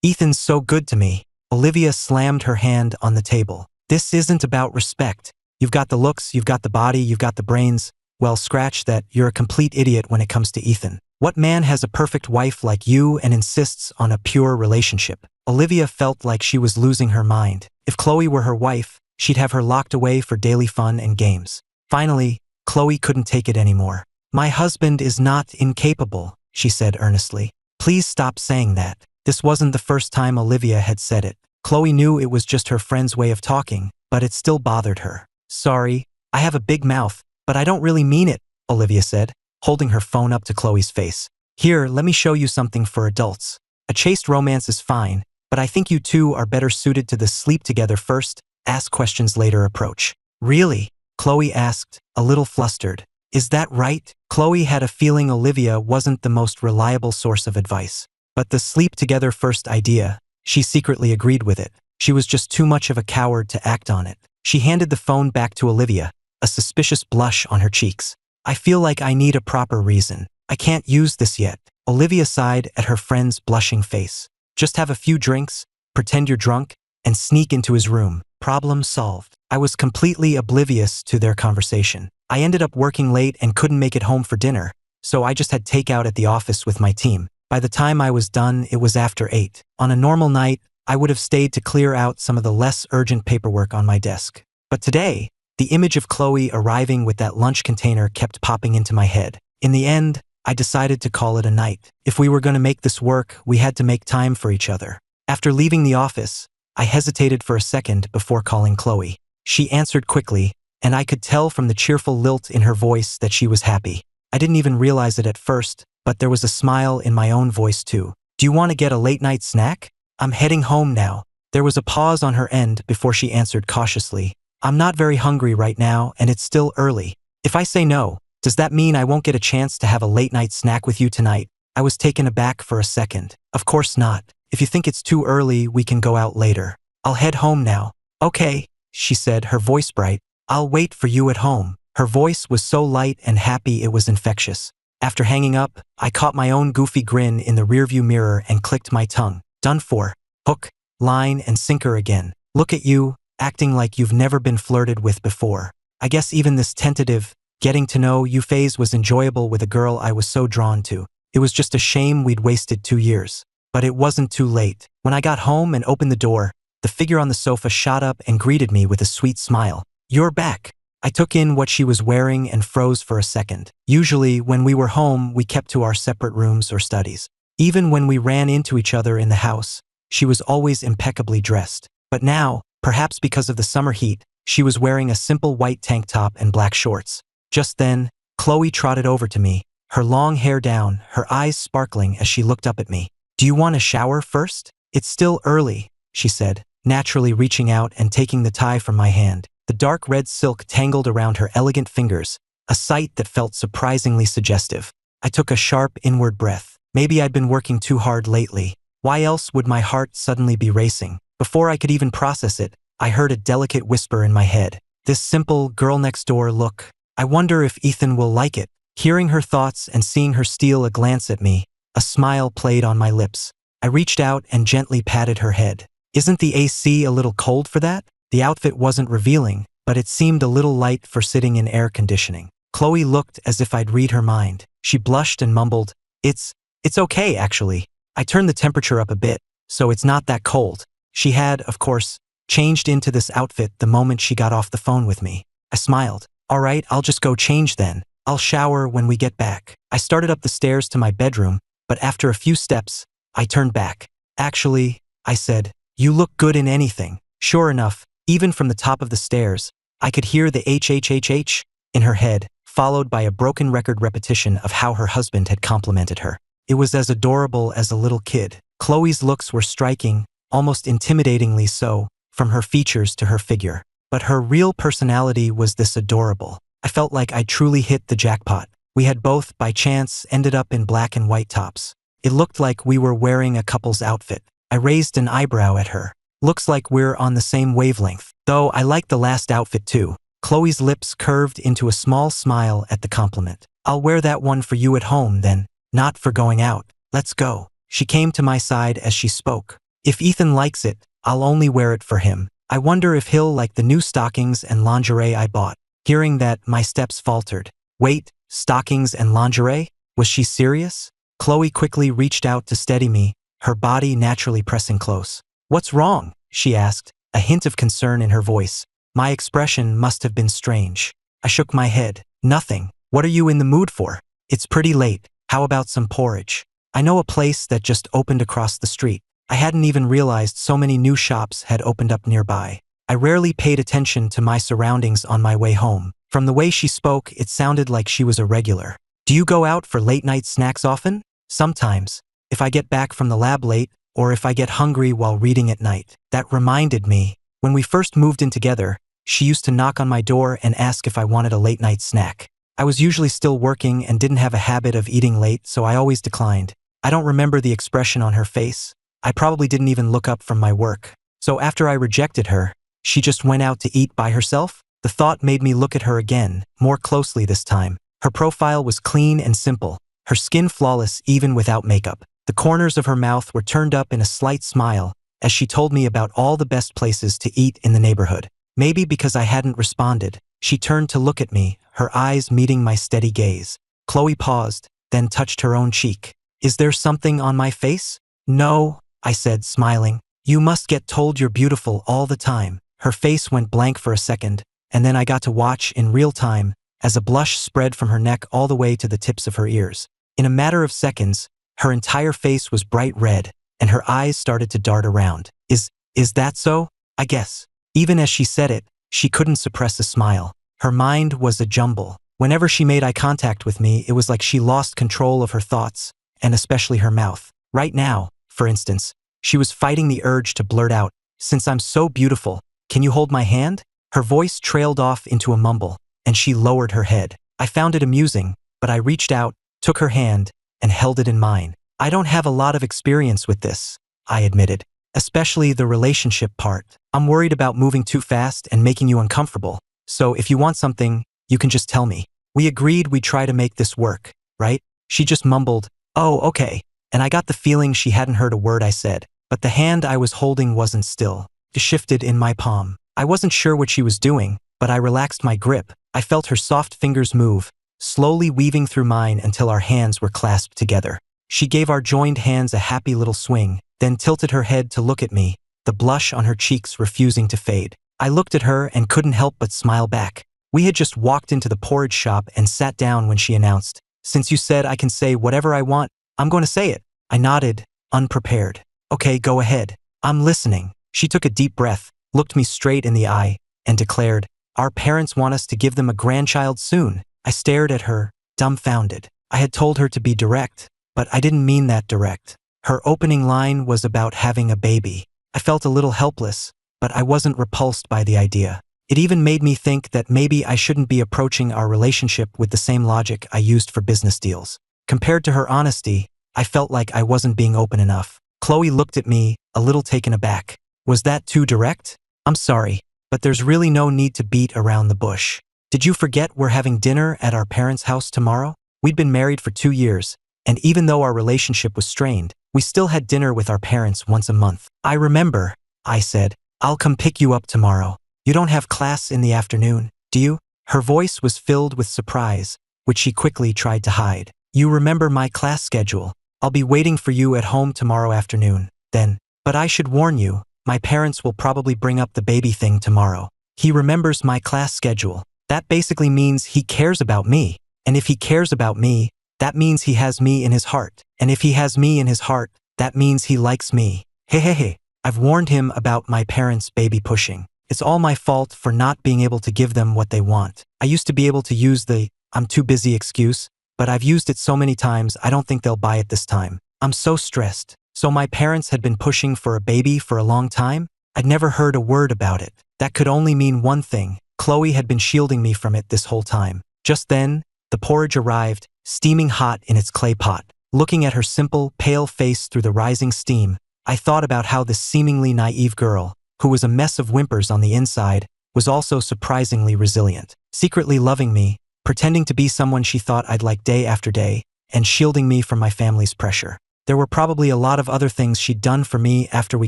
Ethan's so good to me. Olivia slammed her hand on the table. "This isn't about respect. You've got the looks, you've got the body, you've got the brains. Well, scratch that, you're a complete idiot when it comes to Ethan. What man has a perfect wife like you and insists on a pure relationship?" Olivia felt like she was losing her mind. If Chloe were her wife, she'd have her locked away for daily fun and games. Finally, Chloe couldn't take it anymore. "My husband is not incapable," she said earnestly. "Please stop saying that." This wasn't the first time Olivia had said it. Chloe knew it was just her friend's way of talking, but it still bothered her. "Sorry, I have a big mouth, but I don't really mean it," Olivia said, holding her phone up to Chloe's face. "Here, let me show you something for adults. A chaste romance is fine, but I think you two are better suited to the sleep together first, ask questions later approach." "Really?" Chloe asked, a little flustered. "Is that right?" Chloe had a feeling Olivia wasn't the most reliable source of advice. But the sleep together first idea, she secretly agreed with it. She was just too much of a coward to act on it. She handed the phone back to Olivia, a suspicious blush on her cheeks. "I feel like I need a proper reason. I can't use this yet." Olivia sighed at her friend's blushing face. "Just have a few drinks, pretend you're drunk, and sneak into his room. Problem solved." I was completely oblivious to their conversation. I ended up working late and couldn't make it home for dinner, so I just had takeout at the office with my team. By the time I was done, it was after 8. On a normal night, I would have stayed to clear out some of the less urgent paperwork on my desk. But today, the image of Chloe arriving with that lunch container kept popping into my head. In the end, I decided to call it a night. If we were going to make this work, we had to make time for each other. After leaving the office, I hesitated for a second before calling Chloe. She answered quickly, and I could tell from the cheerful lilt in her voice that she was happy. I didn't even realize it at first, but there was a smile in my own voice too. Do you want to get a late-night snack? I'm heading home now. There was a pause on her end before she answered cautiously. I'm not very hungry right now, and it's still early. If I say no, does that mean I won't get a chance to have a late-night snack with you tonight? I was taken aback for a second. Of course not. If you think it's too early, we can go out later. I'll head home now. Okay, she said, her voice bright. I'll wait for you at home. Her voice was so light and happy it was infectious. After hanging up, I caught my own goofy grin in the rearview mirror and clicked my tongue. Done for. Hook, line, and sinker again. Look at you, acting like you've never been flirted with before. I guess even this tentative, getting to know you phase was enjoyable with a girl I was so drawn to. It was just a shame we'd wasted 2 years. But it wasn't too late. When I got home and opened the door, the figure on the sofa shot up and greeted me with a sweet smile. You're back. I took in what she was wearing and froze for a second. Usually, when we were home, we kept to our separate rooms or studies. Even when we ran into each other in the house, she was always impeccably dressed. But now, perhaps because of the summer heat, she was wearing a simple white tank top and black shorts. Just then, Chloe trotted over to me, her long hair down, her eyes sparkling as she looked up at me. Do you want a shower first? It's still early, she said, naturally reaching out and taking the tie from my hand. The dark red silk tangled around her elegant fingers, a sight that felt surprisingly suggestive. I took a sharp inward breath. Maybe I'd been working too hard lately. Why else would my heart suddenly be racing? Before I could even process it, I heard a delicate whisper in my head. This simple girl next door look. I wonder if Ethan will like it. Hearing her thoughts and seeing her steal a glance at me, a smile played on my lips. I reached out and gently patted her head. Isn't the AC a little cold for that? The outfit wasn't revealing, but it seemed a little light for sitting in air conditioning. Chloe looked as if I'd read her mind. She blushed and mumbled, It's okay, actually. I turned the temperature up a bit, so it's not that cold. She had, of course, changed into this outfit the moment she got off the phone with me. I smiled. All right, I'll just go change then. I'll shower when we get back. I started up the stairs to my bedroom, but after a few steps, I turned back. Actually, I said, you look good in anything. Sure enough, even from the top of the stairs, I could hear the HHHH in her head, followed by a broken record repetition of how her husband had complimented her. It was as adorable as a little kid. Chloe's looks were striking, almost intimidatingly so, from her features to her figure. But her real personality was this adorable. I felt like I truly hit the jackpot. We had both, by chance, ended up in black and white tops. It looked like we were wearing a couple's outfit. I raised an eyebrow at her. Looks like we're on the same wavelength. Though I liked the last outfit too. Chloe's lips curved into a small smile at the compliment. I'll wear that one for you at home then, not for going out. Let's go. She came to my side as she spoke. If Ethan likes it, I'll only wear it for him. I wonder if he'll like the new stockings and lingerie I bought. Hearing that, my steps faltered. Wait, stockings and lingerie? Was she serious? Chloe quickly reached out to steady me, her body naturally pressing close. What's wrong? She asked, a hint of concern in her voice. My expression must have been strange. I shook my head. Nothing. What are you in the mood for? It's pretty late. How about some porridge? I know a place that just opened across the street. I hadn't even realized so many new shops had opened up nearby. I rarely paid attention to my surroundings on my way home. From the way she spoke, it sounded like she was a regular. Do you go out for late-night snacks often? Sometimes. If I get back from the lab late, or if I get hungry while reading at night. That reminded me. When we first moved in together, she used to knock on my door and ask if I wanted a late-night snack. I was usually still working and didn't have a habit of eating late, so I always declined. I don't remember the expression on her face. I probably didn't even look up from my work. So after I rejected her, she just went out to eat by herself? The thought made me look at her again, more closely this time. Her profile was clean and simple, her skin flawless even without makeup. The corners of her mouth were turned up in a slight smile as she told me about all the best places to eat in the neighborhood. Maybe because I hadn't responded, she turned to look at me, her eyes meeting my steady gaze. Chloe paused, then touched her own cheek. Is there something on my face? No, I said, smiling. You must get told you're beautiful all the time. Her face went blank for a second, and then I got to watch in real time as a blush spread from her neck all the way to the tips of her ears. In a matter of seconds, her entire face was bright red, and her eyes started to dart around. Is that so? I guess. Even as she said it, she couldn't suppress a smile. Her mind was a jumble. Whenever she made eye contact with me, it was like she lost control of her thoughts, and especially her mouth. Right now, for instance, she was fighting the urge to blurt out, "Since I'm so beautiful, can you hold my hand?" Her voice trailed off into a mumble, and she lowered her head. I found it amusing, but I reached out, took her hand, and held it in mine. "I don't have a lot of experience with this," I admitted, "especially the relationship part. I'm worried about moving too fast and making you uncomfortable. So if you want something, you can just tell me." We agreed we'd try to make this work, right? She just mumbled, "Oh, okay," and I got the feeling she hadn't heard a word I said. But the hand I was holding wasn't still. It shifted in my palm. I wasn't sure what she was doing, but I relaxed my grip. I felt her soft fingers move, slowly weaving through mine until our hands were clasped together. She gave our joined hands a happy little swing, then tilted her head to look at me, the blush on her cheeks refusing to fade. I looked at her and couldn't help but smile back. We had just walked into the porridge shop and sat down when she announced, "Since you said I can say whatever I want, I'm going to say it." I nodded, unprepared. "Okay, go ahead. I'm listening." She took a deep breath, looked me straight in the eye, and declared, "Our parents want us to give them a grandchild soon." I stared at her, dumbfounded. I had told her to be direct, but I didn't mean that direct. Her opening line was about having a baby. I felt a little helpless, but I wasn't repulsed by the idea. It even made me think that maybe I shouldn't be approaching our relationship with the same logic I used for business deals. Compared to her honesty, I felt like I wasn't being open enough. Chloe looked at me, a little taken aback. "Was that too direct?" "I'm sorry, but there's really no need to beat around the bush. Did you forget we're having dinner at our parents' house tomorrow?" We'd been married for 2 years, and even though our relationship was strained, we still had dinner with our parents once a month. "I remember," I said. "I'll come pick you up tomorrow. You don't have class in the afternoon, do you?" Her voice was filled with surprise, which she quickly tried to hide. "You remember my class schedule. I'll be waiting for you at home tomorrow afternoon, then. But I should warn you, my parents will probably bring up the baby thing tomorrow." He remembers my class schedule. That basically means he cares about me. And if he cares about me, that means he has me in his heart. And if he has me in his heart, that means he likes me. Hey. I've warned him about my parents' baby pushing. It's all my fault for not being able to give them what they want. I used to be able to use the "I'm too busy" excuse, but I've used it so many times I don't think they'll buy it this time. I'm so stressed. So my parents had been pushing for a baby for a long time? I'd never heard a word about it. That could only mean one thing. Chloe had been shielding me from it this whole time. Just then, the porridge arrived, steaming hot in its clay pot. Looking at her simple, pale face through the rising steam, I thought about how this seemingly naive girl, who was a mess of whimpers on the inside, was also surprisingly resilient, secretly loving me, pretending to be someone she thought I'd like day after day, and shielding me from my family's pressure. There were probably a lot of other things she'd done for me after we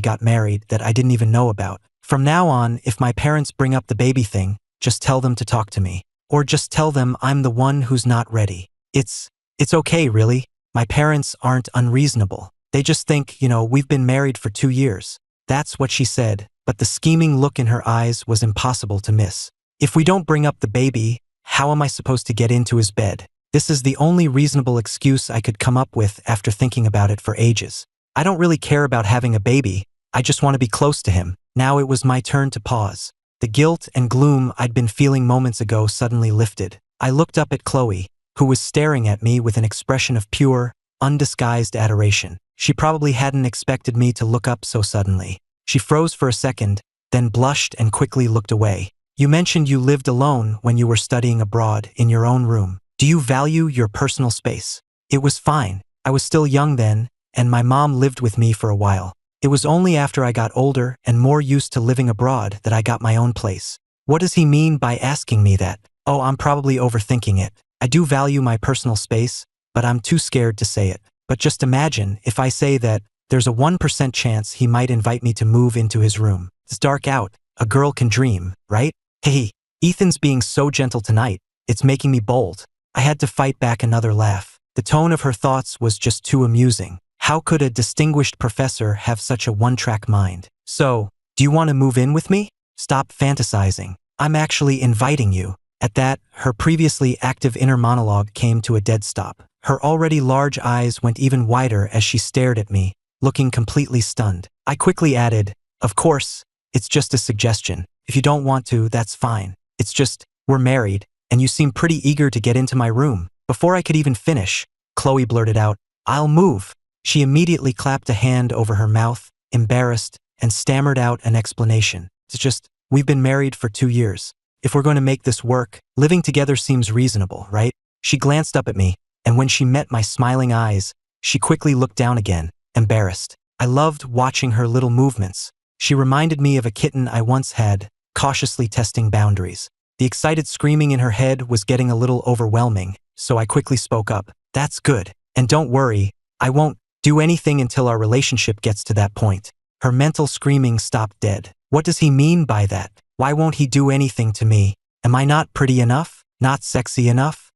got married that I didn't even know about. From now on, if my parents bring up the baby thing, just tell them to talk to me. Or just tell them I'm the one who's not ready. It's okay, really. My parents aren't unreasonable. They just think, we've been married for 2 years. That's what she said, but the scheming look in her eyes was impossible to miss. "If we don't bring up the baby, how am I supposed to get into his bed?" This is the only reasonable excuse I could come up with after thinking about it for ages. I don't really care about having a baby. I just want to be close to him. Now it was my turn to pause. The guilt and gloom I'd been feeling moments ago suddenly lifted. I looked up at Chloe, who was staring at me with an expression of pure, undisguised adoration. She probably hadn't expected me to look up so suddenly. She froze for a second, then blushed and quickly looked away. "You mentioned you lived alone when you were studying abroad in your own room. Do you value your personal space?" It was fine. I was still young then, and my mom lived with me for a while. It was only after I got older and more used to living abroad that I got my own place. What does he mean by asking me that? Oh, I'm probably overthinking it. I do value my personal space, but I'm too scared to say it. But just imagine if I say that there's a 1% chance he might invite me to move into his room. It's dark out. A girl can dream, right? Hey, Ethan's being so gentle tonight. It's making me bold. I had to fight back another laugh. The tone of her thoughts was just too amusing. How could a distinguished professor have such a one-track mind? "So, do you want to move in with me? Stop fantasizing. I'm actually inviting you." At that, her previously active inner monologue came to a dead stop. Her already large eyes went even wider as she stared at me, looking completely stunned. I quickly added, "Of course, it's just a suggestion. If you don't want to, that's fine. It's just, we're married, and you seem pretty eager to get into my room. Before I could even finish, Chloe blurted out, "I'll move." She immediately clapped a hand over her mouth, embarrassed, and stammered out an explanation. "It's just, we've been married for 2 years. If we're going to make this work, living together seems reasonable, right?" She glanced up at me, and when she met my smiling eyes, she quickly looked down again, embarrassed. I loved watching her little movements. She reminded me of a kitten I once had, cautiously testing boundaries. The excited screaming in her head was getting a little overwhelming, so I quickly spoke up. "That's good. And don't worry, I won't do anything until our relationship gets to that point." Her mental screaming stopped dead. What does he mean by that? Why won't he do anything to me? Am I not pretty enough? Not sexy enough?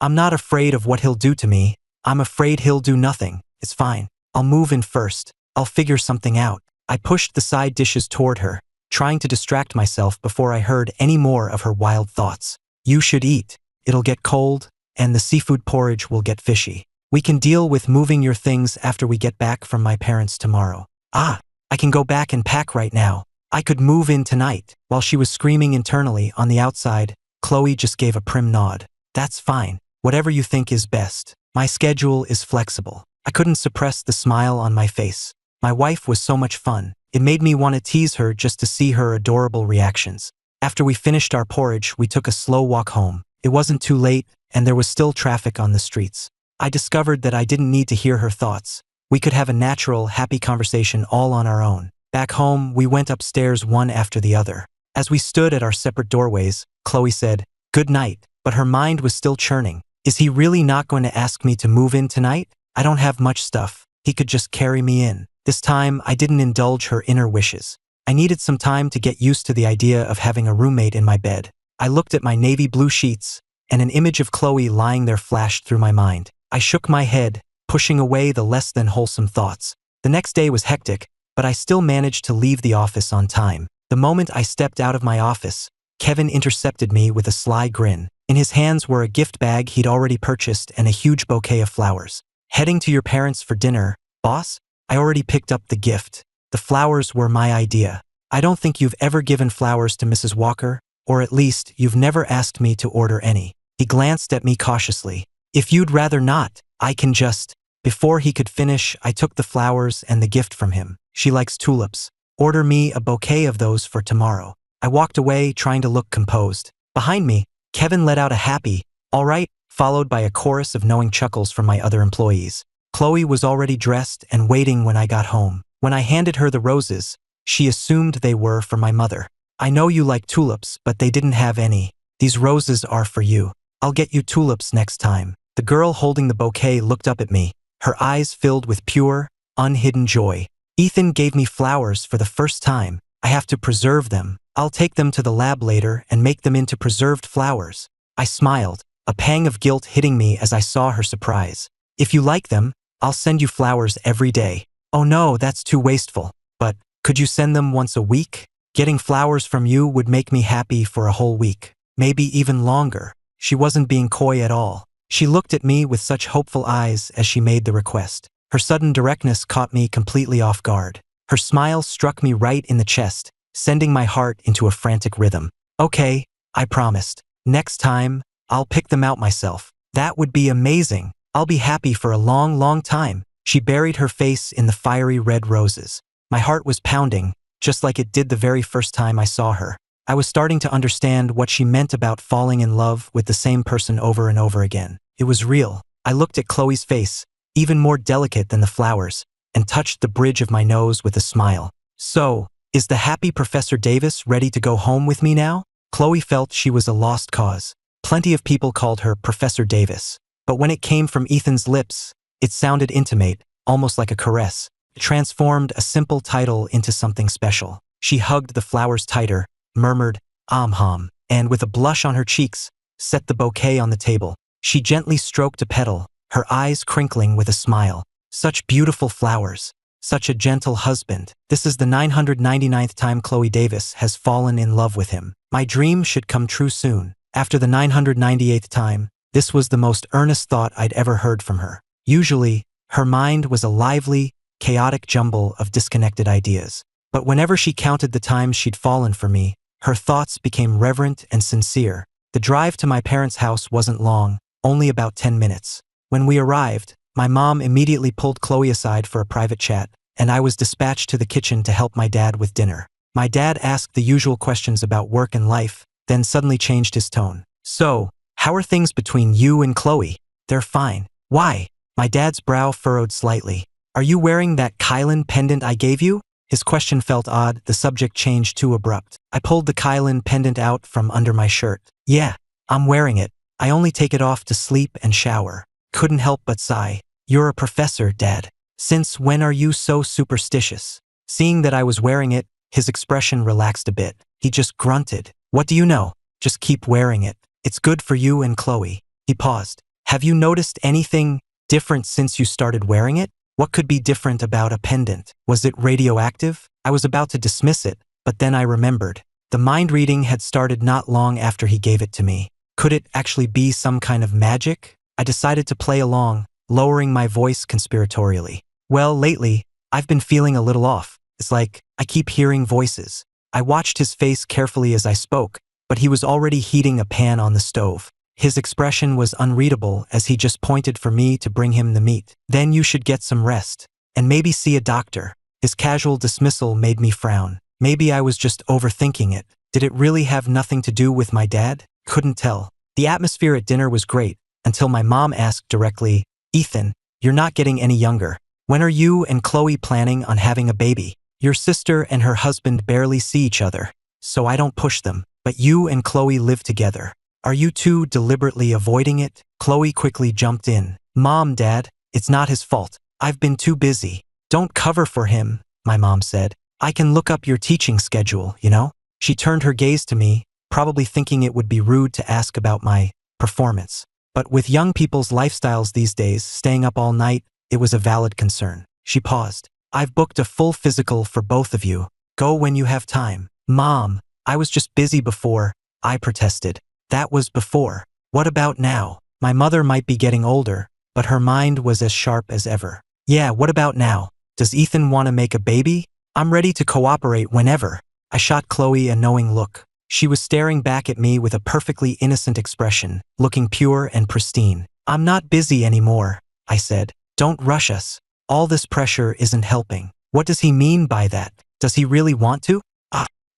I'm not afraid of what he'll do to me. I'm afraid he'll do nothing. It's fine. I'll move in first. I'll figure something out. I pushed the side dishes toward her, trying to distract myself before I heard any more of her wild thoughts. "You should eat. It'll get cold, and the seafood porridge will get fishy. We can deal with moving your things after we get back from my parents tomorrow." I can go back and pack right now. I could move in tonight. While she was screaming internally on the outside, Chloe just gave a prim nod. "That's fine. Whatever you think is best. My schedule is flexible." I couldn't suppress the smile on my face. My wife was so much fun. It made me want to tease her just to see her adorable reactions. After we finished our porridge, we took a slow walk home. It wasn't too late, and there was still traffic on the streets. I discovered that I didn't need to hear her thoughts. We could have a natural, happy conversation all on our own. Back home, we went upstairs one after the other. As we stood at our separate doorways, Chloe said, "Good night," but her mind was still churning. Is he really not going to ask me to move in tonight? I don't have much stuff. He could just carry me in. This time, I didn't indulge her inner wishes. I needed some time to get used to the idea of having a roommate in my bed. I looked at my navy blue sheets, and an image of Chloe lying there flashed through my mind. I shook my head, pushing away the less than wholesome thoughts. The next day was hectic, but I still managed to leave the office on time. The moment I stepped out of my office, Kevin intercepted me with a sly grin. In his hands were a gift bag he'd already purchased and a huge bouquet of flowers. "Heading to your parents for dinner, boss?" I already picked up the gift. The flowers were my idea. "I don't think you've ever given flowers to Mrs. Walker, or at least you've never asked me to order any." He glanced at me cautiously. "If you'd rather not, I can just..." Before he could finish, I took the flowers and the gift from him. "She likes tulips. Order me a bouquet of those for tomorrow." I walked away, trying to look composed. Behind me, Kevin let out a happy, "All right," followed by a chorus of knowing chuckles from my other employees. Chloe was already dressed and waiting when I got home. When I handed her the roses, she assumed they were for my mother. "I know you like tulips, but they didn't have any. These roses are for you. I'll get you tulips next time." The girl holding the bouquet looked up at me, her eyes filled with pure, unhidden joy. "Ethan gave me flowers for the first time. I have to preserve them. I'll take them to the lab later and make them into preserved flowers." I smiled, a pang of guilt hitting me as I saw her surprise. "If you like them, I'll send you flowers every day." "Oh no, that's too wasteful. But could you send them once a week? Getting flowers from you would make me happy for a whole week. Maybe even longer." She wasn't being coy at all. She looked at me with such hopeful eyes as she made the request. Her sudden directness caught me completely off guard. Her smile struck me right in the chest, sending my heart into a frantic rhythm. "Okay," I promised. "Next time, I'll pick them out myself." "That would be amazing. I'll be happy for a long, long time." She buried her face in the fiery red roses. My heart was pounding, just like it did the very first time I saw her. I was starting to understand what she meant about falling in love with the same person over and over again. It was real. I looked at Chloe's face, even more delicate than the flowers, and touched the bridge of my nose with a smile. "So, is the happy Professor Davis ready to go home with me now?" Chloe felt she was a lost cause. Plenty of people called her Professor Davis. But when it came from Ethan's lips, it sounded intimate, almost like a caress. It transformed a simple title into something special. She hugged the flowers tighter, murmured, "Hum," and with a blush on her cheeks, set the bouquet on the table. She gently stroked a petal, her eyes crinkling with a smile. "Such beautiful flowers. Such a gentle husband." This is the 999th time Chloe Davis has fallen in love with him. My dream should come true soon. After the 998th time, this was the most earnest thought I'd ever heard from her. Usually, her mind was a lively, chaotic jumble of disconnected ideas. But whenever she counted the times she'd fallen for me, her thoughts became reverent and sincere. The drive to my parents' house wasn't long, only about 10 minutes. When we arrived, my mom immediately pulled Chloe aside for a private chat, and I was dispatched to the kitchen to help my dad with dinner. My dad asked the usual questions about work and life, then suddenly changed his tone. "So, how are things between you and Chloe?" "They're fine." "Why?" My dad's brow furrowed slightly. "Are you wearing that Kylan pendant I gave you?" His question felt odd, the subject changed too abrupt. I pulled the Kylan pendant out from under my shirt. "Yeah, I'm wearing it. I only take it off to sleep and shower." Couldn't help but sigh. "You're a professor, Dad. Since when are you so superstitious?" Seeing that I was wearing it, his expression relaxed a bit. He just grunted. "What do you know? Just keep wearing it. It's good for you and Chloe." He paused. "Have you noticed anything different since you started wearing it?" What could be different about a pendant? Was it radioactive? I was about to dismiss it, but then I remembered. The mind reading had started not long after he gave it to me. Could it actually be some kind of magic? I decided to play along, lowering my voice conspiratorially. "Well, lately, I've been feeling a little off. It's like I keep hearing voices." I watched his face carefully as I spoke, but he was already heating a pan on the stove. His expression was unreadable as he just pointed for me to bring him the meat. "Then you should get some rest, and maybe see a doctor." His casual dismissal made me frown. Maybe I was just overthinking it. Did it really have nothing to do with my dad? Couldn't tell. The atmosphere at dinner was great, until my mom asked directly, "Ethan, you're not getting any younger. When are you and Chloe planning on having a baby? Your sister and her husband barely see each other, so I don't push them. But you and Chloe live together. Are you two deliberately avoiding it?" Chloe quickly jumped in. "Mom, Dad, it's not his fault. I've been too busy." "Don't cover for him," my mom said. "I can look up your teaching schedule, you know?" She turned her gaze to me, probably thinking it would be rude to ask about my performance. But with young people's lifestyles these days, staying up all night, it was a valid concern. She paused. "I've booked a full physical for both of you. Go when you have time." "Mom, I was just busy before," I protested. "That was before. What about now?" My mother might be getting older, but her mind was as sharp as ever. "Yeah, what about now? Does Ethan want to make a baby? I'm ready to cooperate whenever." I shot Chloe a knowing look. She was staring back at me with a perfectly innocent expression, looking pure and pristine. "I'm not busy anymore," I said. "Don't rush us. All this pressure isn't helping." "What does he mean by that? Does he really want to?"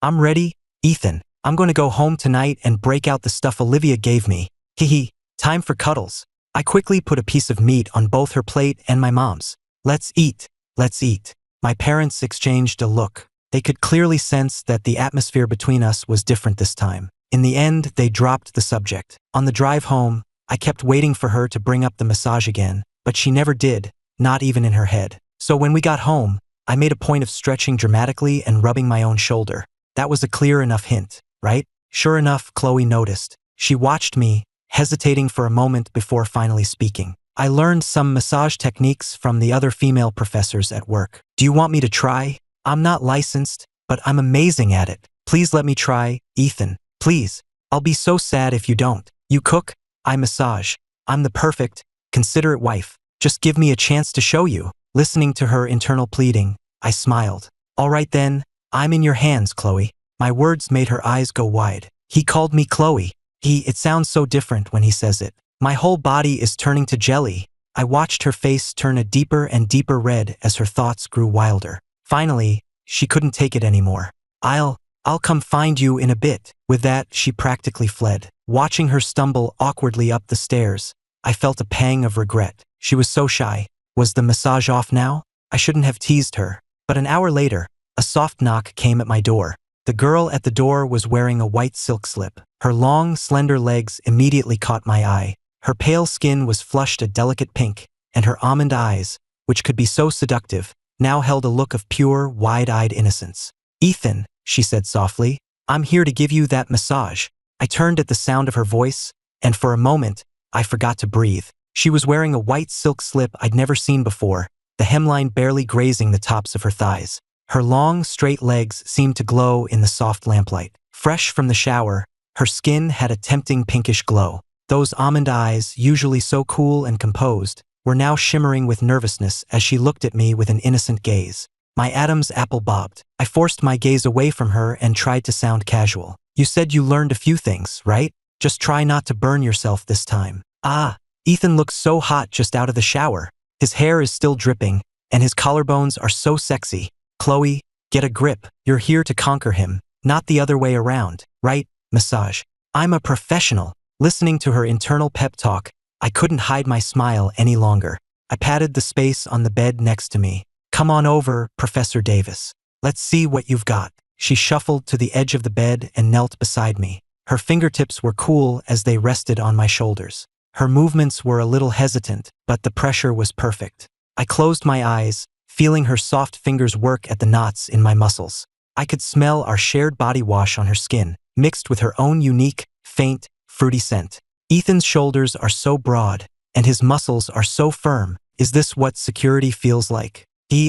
I'm ready, Ethan. I'm going to go home tonight and break out the stuff Olivia gave me. Hehe, time for cuddles." I quickly put a piece of meat on both her plate and my mom's. "Let's eat. Let's eat." My parents exchanged a look. They could clearly sense that the atmosphere between us was different this time. In the end, they dropped the subject. On the drive home, I kept waiting for her to bring up the massage again, but she never did, not even in her head. So when we got home, I made a point of stretching dramatically and rubbing my own shoulder. That was a clear enough hint, right? Sure enough, Chloe noticed. She watched me, hesitating for a moment before finally speaking. "I learned some massage techniques from the other female professors at work. Do you want me to try? I'm not licensed, but I'm amazing at it. Please let me try, Ethan. Please. I'll be so sad if you don't." "You cook, I massage. I'm the perfect, considerate wife. Just give me a chance to show you." Listening to her internal pleading, I smiled. "All right then, I'm in your hands, Chloe." My words made her eyes go wide. He called me Chloe. It sounds so different when he says it. My whole body is turning to jelly. I watched her face turn a deeper and deeper red as her thoughts grew wilder. Finally, she couldn't take it anymore. I'll come find you in a bit." With that, she practically fled. Watching her stumble awkwardly up the stairs, I felt a pang of regret. She was so shy. Was the massage off now? I shouldn't have teased her. But an hour later, a soft knock came at my door. The girl at the door was wearing a white silk slip. Her long, slender legs immediately caught my eye. Her pale skin was flushed a delicate pink, and her almond eyes, which could be so seductive, now held a look of pure, wide-eyed innocence. "Ethan," she said softly, "I'm here to give you that massage." I turned at the sound of her voice, and for a moment, I forgot to breathe. She was wearing a white silk slip I'd never seen before, the hemline barely grazing the tops of her thighs. Her long, straight legs seemed to glow in the soft lamplight. Fresh from the shower, her skin had a tempting pinkish glow. Those almond eyes, usually so cool and composed, were now shimmering with nervousness as she looked at me with an innocent gaze. My Adam's apple bobbed. I forced my gaze away from her and tried to sound casual. "You said you learned a few things, right? Just try not to burn yourself this time. Ah, Ethan looks so hot just out of the shower. His hair is still dripping, and his collarbones are so sexy. Chloe, get a grip. You're here to conquer him, not the other way around, right? Massage. I'm a professional. Listening to her internal pep talk, I couldn't hide my smile any longer. I patted the space on the bed next to me. Come on over, Professor Davis. Let's see what you've got. She shuffled to the edge of the bed and knelt beside me. Her fingertips were cool as they rested on my shoulders. Her movements were a little hesitant, but the pressure was perfect. I closed my eyes, feeling her soft fingers work at the knots in my muscles. I could smell our shared body wash on her skin, mixed with her own unique, faint, fruity scent. Ethan's shoulders are so broad, and his muscles are so firm. Is this what security feels like?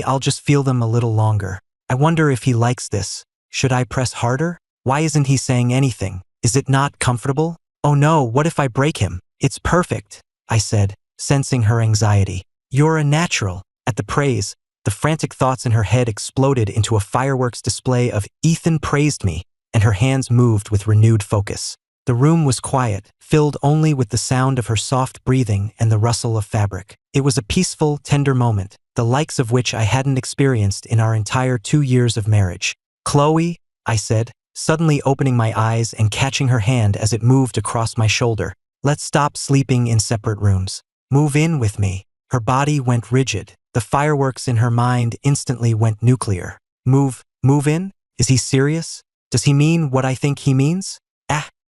I'll just feel them a little longer. I wonder if he likes this. Should I press harder? Why isn't he saying anything? Is it not comfortable? Oh no, what if I break him? It's perfect, I said, sensing her anxiety. You're a natural. At the praise, the frantic thoughts in her head exploded into a fireworks display of Ethan praised me, and her hands moved with renewed focus. The room was quiet, filled only with the sound of her soft breathing and the rustle of fabric. It was a peaceful, tender moment, the likes of which I hadn't experienced in our entire 2 years of marriage. Chloe, I said, suddenly opening my eyes and catching her hand as it moved across my shoulder. Let's stop sleeping in separate rooms. Move in with me. Her body went rigid. The fireworks in her mind instantly went nuclear. Move in? Is he serious? Does he mean what I think he means?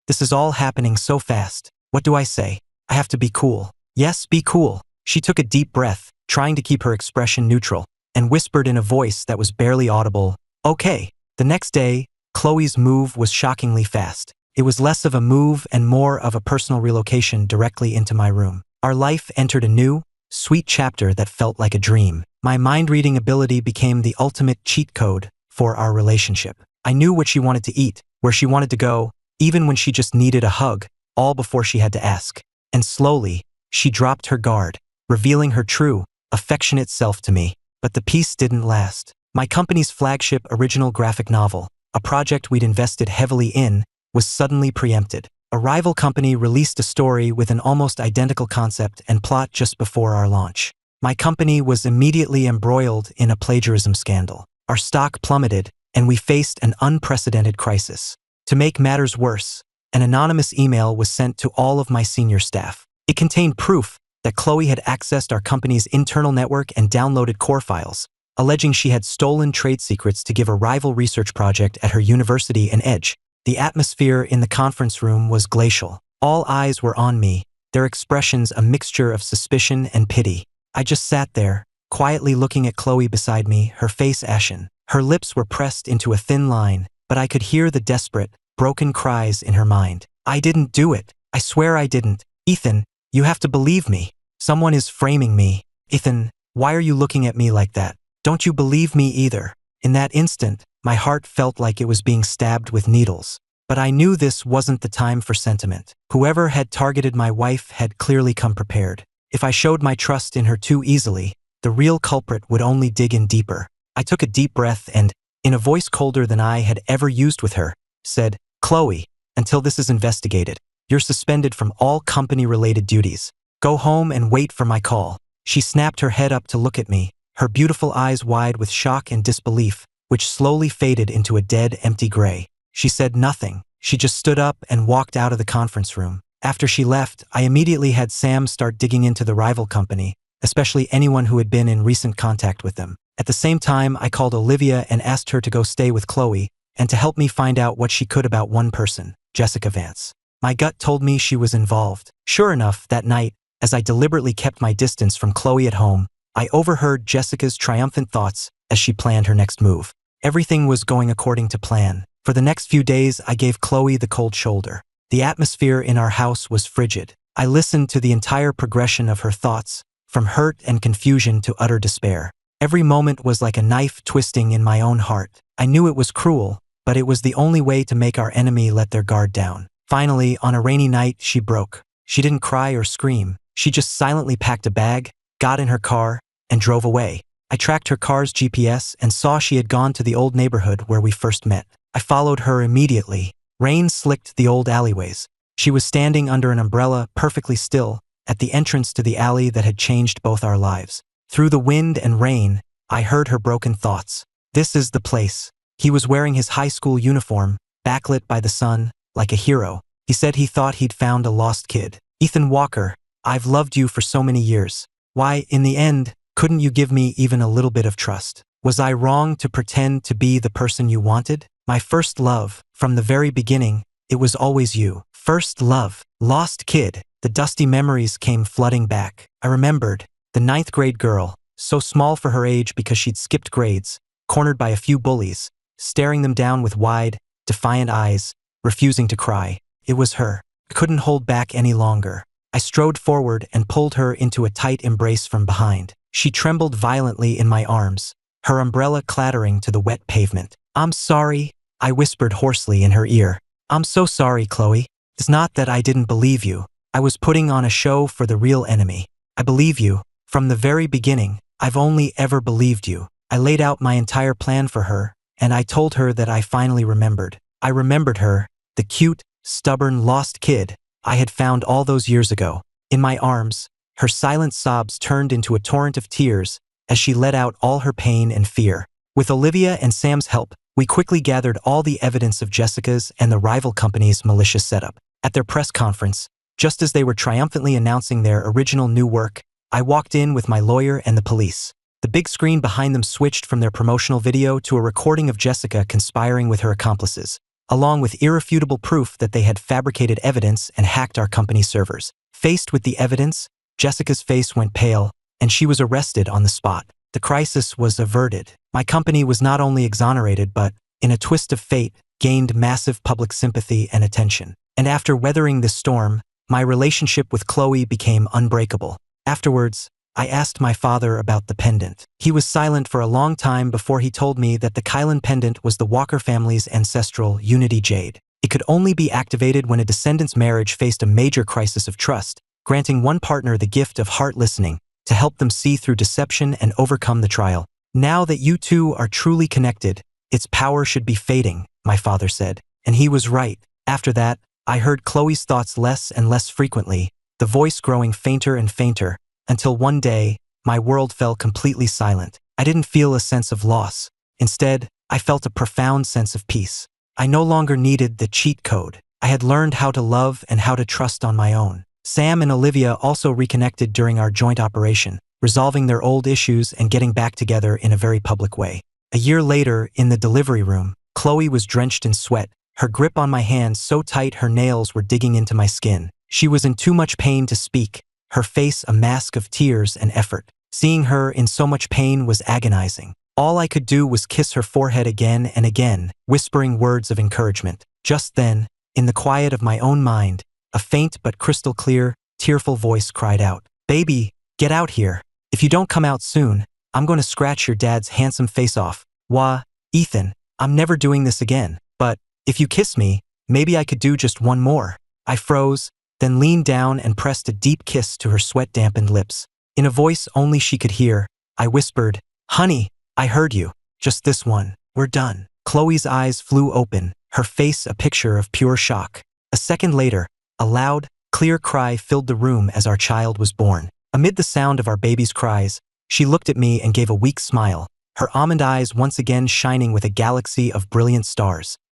This is all happening so fast. What do I say? I have to be cool. Yes, be cool. She took a deep breath, trying to keep her expression neutral, and whispered in a voice that was barely audible, okay. The next day, Chloe's move was shockingly fast. It was less of a move and more of a personal relocation directly into my room. Our life entered a new, sweet chapter that felt like a dream. My mind-reading ability became the ultimate cheat code for our relationship. I knew what she wanted to eat, where she wanted to go, even when she just needed a hug, all before she had to ask. And slowly, she dropped her guard, revealing her true, affectionate self to me. But the peace didn't last. My company's flagship original graphic novel, a project we'd invested heavily in, was suddenly preempted. A rival company released a story with an almost identical concept and plot just before our launch. My company was immediately embroiled in a plagiarism scandal. Our stock plummeted, and we faced an unprecedented crisis. To make matters worse, an anonymous email was sent to all of my senior staff. It contained proof that Chloe had accessed our company's internal network and downloaded core files, alleging she had stolen trade secrets to give a rival research project at her university an edge. The atmosphere in the conference room was glacial. All eyes were on me, their expressions a mixture of suspicion and pity. I just sat there, quietly looking at Chloe beside me, her face ashen. Her lips were pressed into a thin line, but I could hear the desperate, broken cries in her mind. I didn't do it. I swear I didn't. Ethan, you have to believe me. Someone is framing me. Ethan, why are you looking at me like that? Don't you believe me either? In that instant, my heart felt like it was being stabbed with needles. But I knew this wasn't the time for sentiment. Whoever had targeted my wife had clearly come prepared. If I showed my trust in her too easily, the real culprit would only dig in deeper. I took a deep breath and, in a voice colder than I had ever used with her, said, Chloe, until this is investigated, you're suspended from all company-related duties. Go home and wait for my call. She snapped her head up to look at me, her beautiful eyes wide with shock and disbelief, which slowly faded into a dead, empty gray. She said nothing. She just stood up and walked out of the conference room. After she left, I immediately had Sam start digging into the rival company, especially anyone who had been in recent contact with them. At the same time, I called Olivia and asked her to go stay with Chloe and to help me find out what she could about one person, Jessica Vance. My gut told me she was involved. Sure enough, that night, as I deliberately kept my distance from Chloe at home, I overheard Jessica's triumphant thoughts as she planned her next move. Everything was going according to plan. For the next few days, I gave Chloe the cold shoulder. The atmosphere in our house was frigid. I listened to the entire progression of her thoughts, from hurt and confusion to utter despair. Every moment was like a knife twisting in my own heart. I knew it was cruel, but it was the only way to make our enemy let their guard down. Finally, on a rainy night, she broke. She didn't cry or scream. She just silently packed a bag, got in her car, and drove away. I tracked her car's GPS and saw she had gone to the old neighborhood where we first met. I followed her immediately. Rain slicked the old alleyways, She was standing under an umbrella, perfectly still, at the entrance to the alley that had changed both our lives. Through the wind and rain, I heard her broken thoughts. This is the place. He was wearing his high school uniform, backlit by the sun, like a hero. He said he thought he'd found a lost kid. Ethan Walker, I've loved you for so many years. Why, in the end, couldn't you give me even a little bit of trust? Was I wrong to pretend to be the person you wanted? My first love, from the very beginning, it was always you. First love, lost kid. The dusty memories came flooding back. I remembered, the ninth-grade girl, so small for her age because she'd skipped grades, cornered by a few bullies, staring them down with wide, defiant eyes, refusing to cry. It was her. I couldn't hold back any longer. I strode forward and pulled her into a tight embrace from behind. She trembled violently in my arms, her umbrella clattering to the wet pavement. I'm sorry, I whispered hoarsely in her ear. I'm so sorry, Chloe. It's not that I didn't believe you. I was putting on a show for the real enemy. I believe you. From the very beginning, I've only ever believed you. I laid out my entire plan for her, and I told her that I finally remembered. I remembered her, the cute, stubborn, lost kid I had found all those years ago. In my arms, her silent sobs turned into a torrent of tears as she let out all her pain and fear. With Olivia and Sam's help, we quickly gathered all the evidence of Jessica's and the rival company's malicious setup. At their press conference, just as they were triumphantly announcing their original new work, I walked in with my lawyer and the police. The big screen behind them switched from their promotional video to a recording of Jessica conspiring with her accomplices, along with irrefutable proof that they had fabricated evidence and hacked our company's servers. Faced with the evidence, Jessica's face went pale, and she was arrested on the spot. The crisis was averted. My company was not only exonerated but, in a twist of fate, gained massive public sympathy and attention. And after weathering this storm, my relationship with Chloe became unbreakable. Afterwards, I asked my father about the pendant. He was silent for a long time before he told me that the Kylan pendant was the Walker family's ancestral Unity Jade. It could only be activated when a descendant's marriage faced a major crisis of trust, granting one partner the gift of heart listening to help them see through deception and overcome the trial. Now that you two are truly connected, its power should be fading, my father said. And he was right. After that, I heard Chloe's thoughts less and less frequently, the voice growing fainter and fainter, until one day, my world fell completely silent. I didn't feel a sense of loss. Instead, I felt a profound sense of peace. I no longer needed the cheat code. I had learned how to love and how to trust on my own. Sam and Olivia also reconnected during our joint operation, resolving their old issues and getting back together in a very public way. A year later, in the delivery room, Chloe was drenched in sweat, her grip on my hand so tight her nails were digging into my skin. She was in too much pain to speak, her face a mask of tears and effort. Seeing her in so much pain was agonizing. All I could do was kiss her forehead again and again, whispering words of encouragement. Just then, in the quiet of my own mind, a faint but crystal clear, tearful voice cried out, "Baby, get out here. If you don't come out soon, I'm going to scratch your dad's handsome face off." Wah, Ethan, I'm never doing this again. But, if you kiss me, maybe I could do just one more. I froze, then leaned down and pressed a deep kiss to her sweat-dampened lips. In a voice only she could hear, I whispered, "Honey, I heard you. Just this one. We're done." Chloe's eyes flew open, her face a picture of pure shock. A second later, a loud, clear cry filled the room as our child was born. Amid the sound of our baby's cries, she looked at me and gave a weak smile, her almond eyes once again shining with a galaxy of brilliant stars.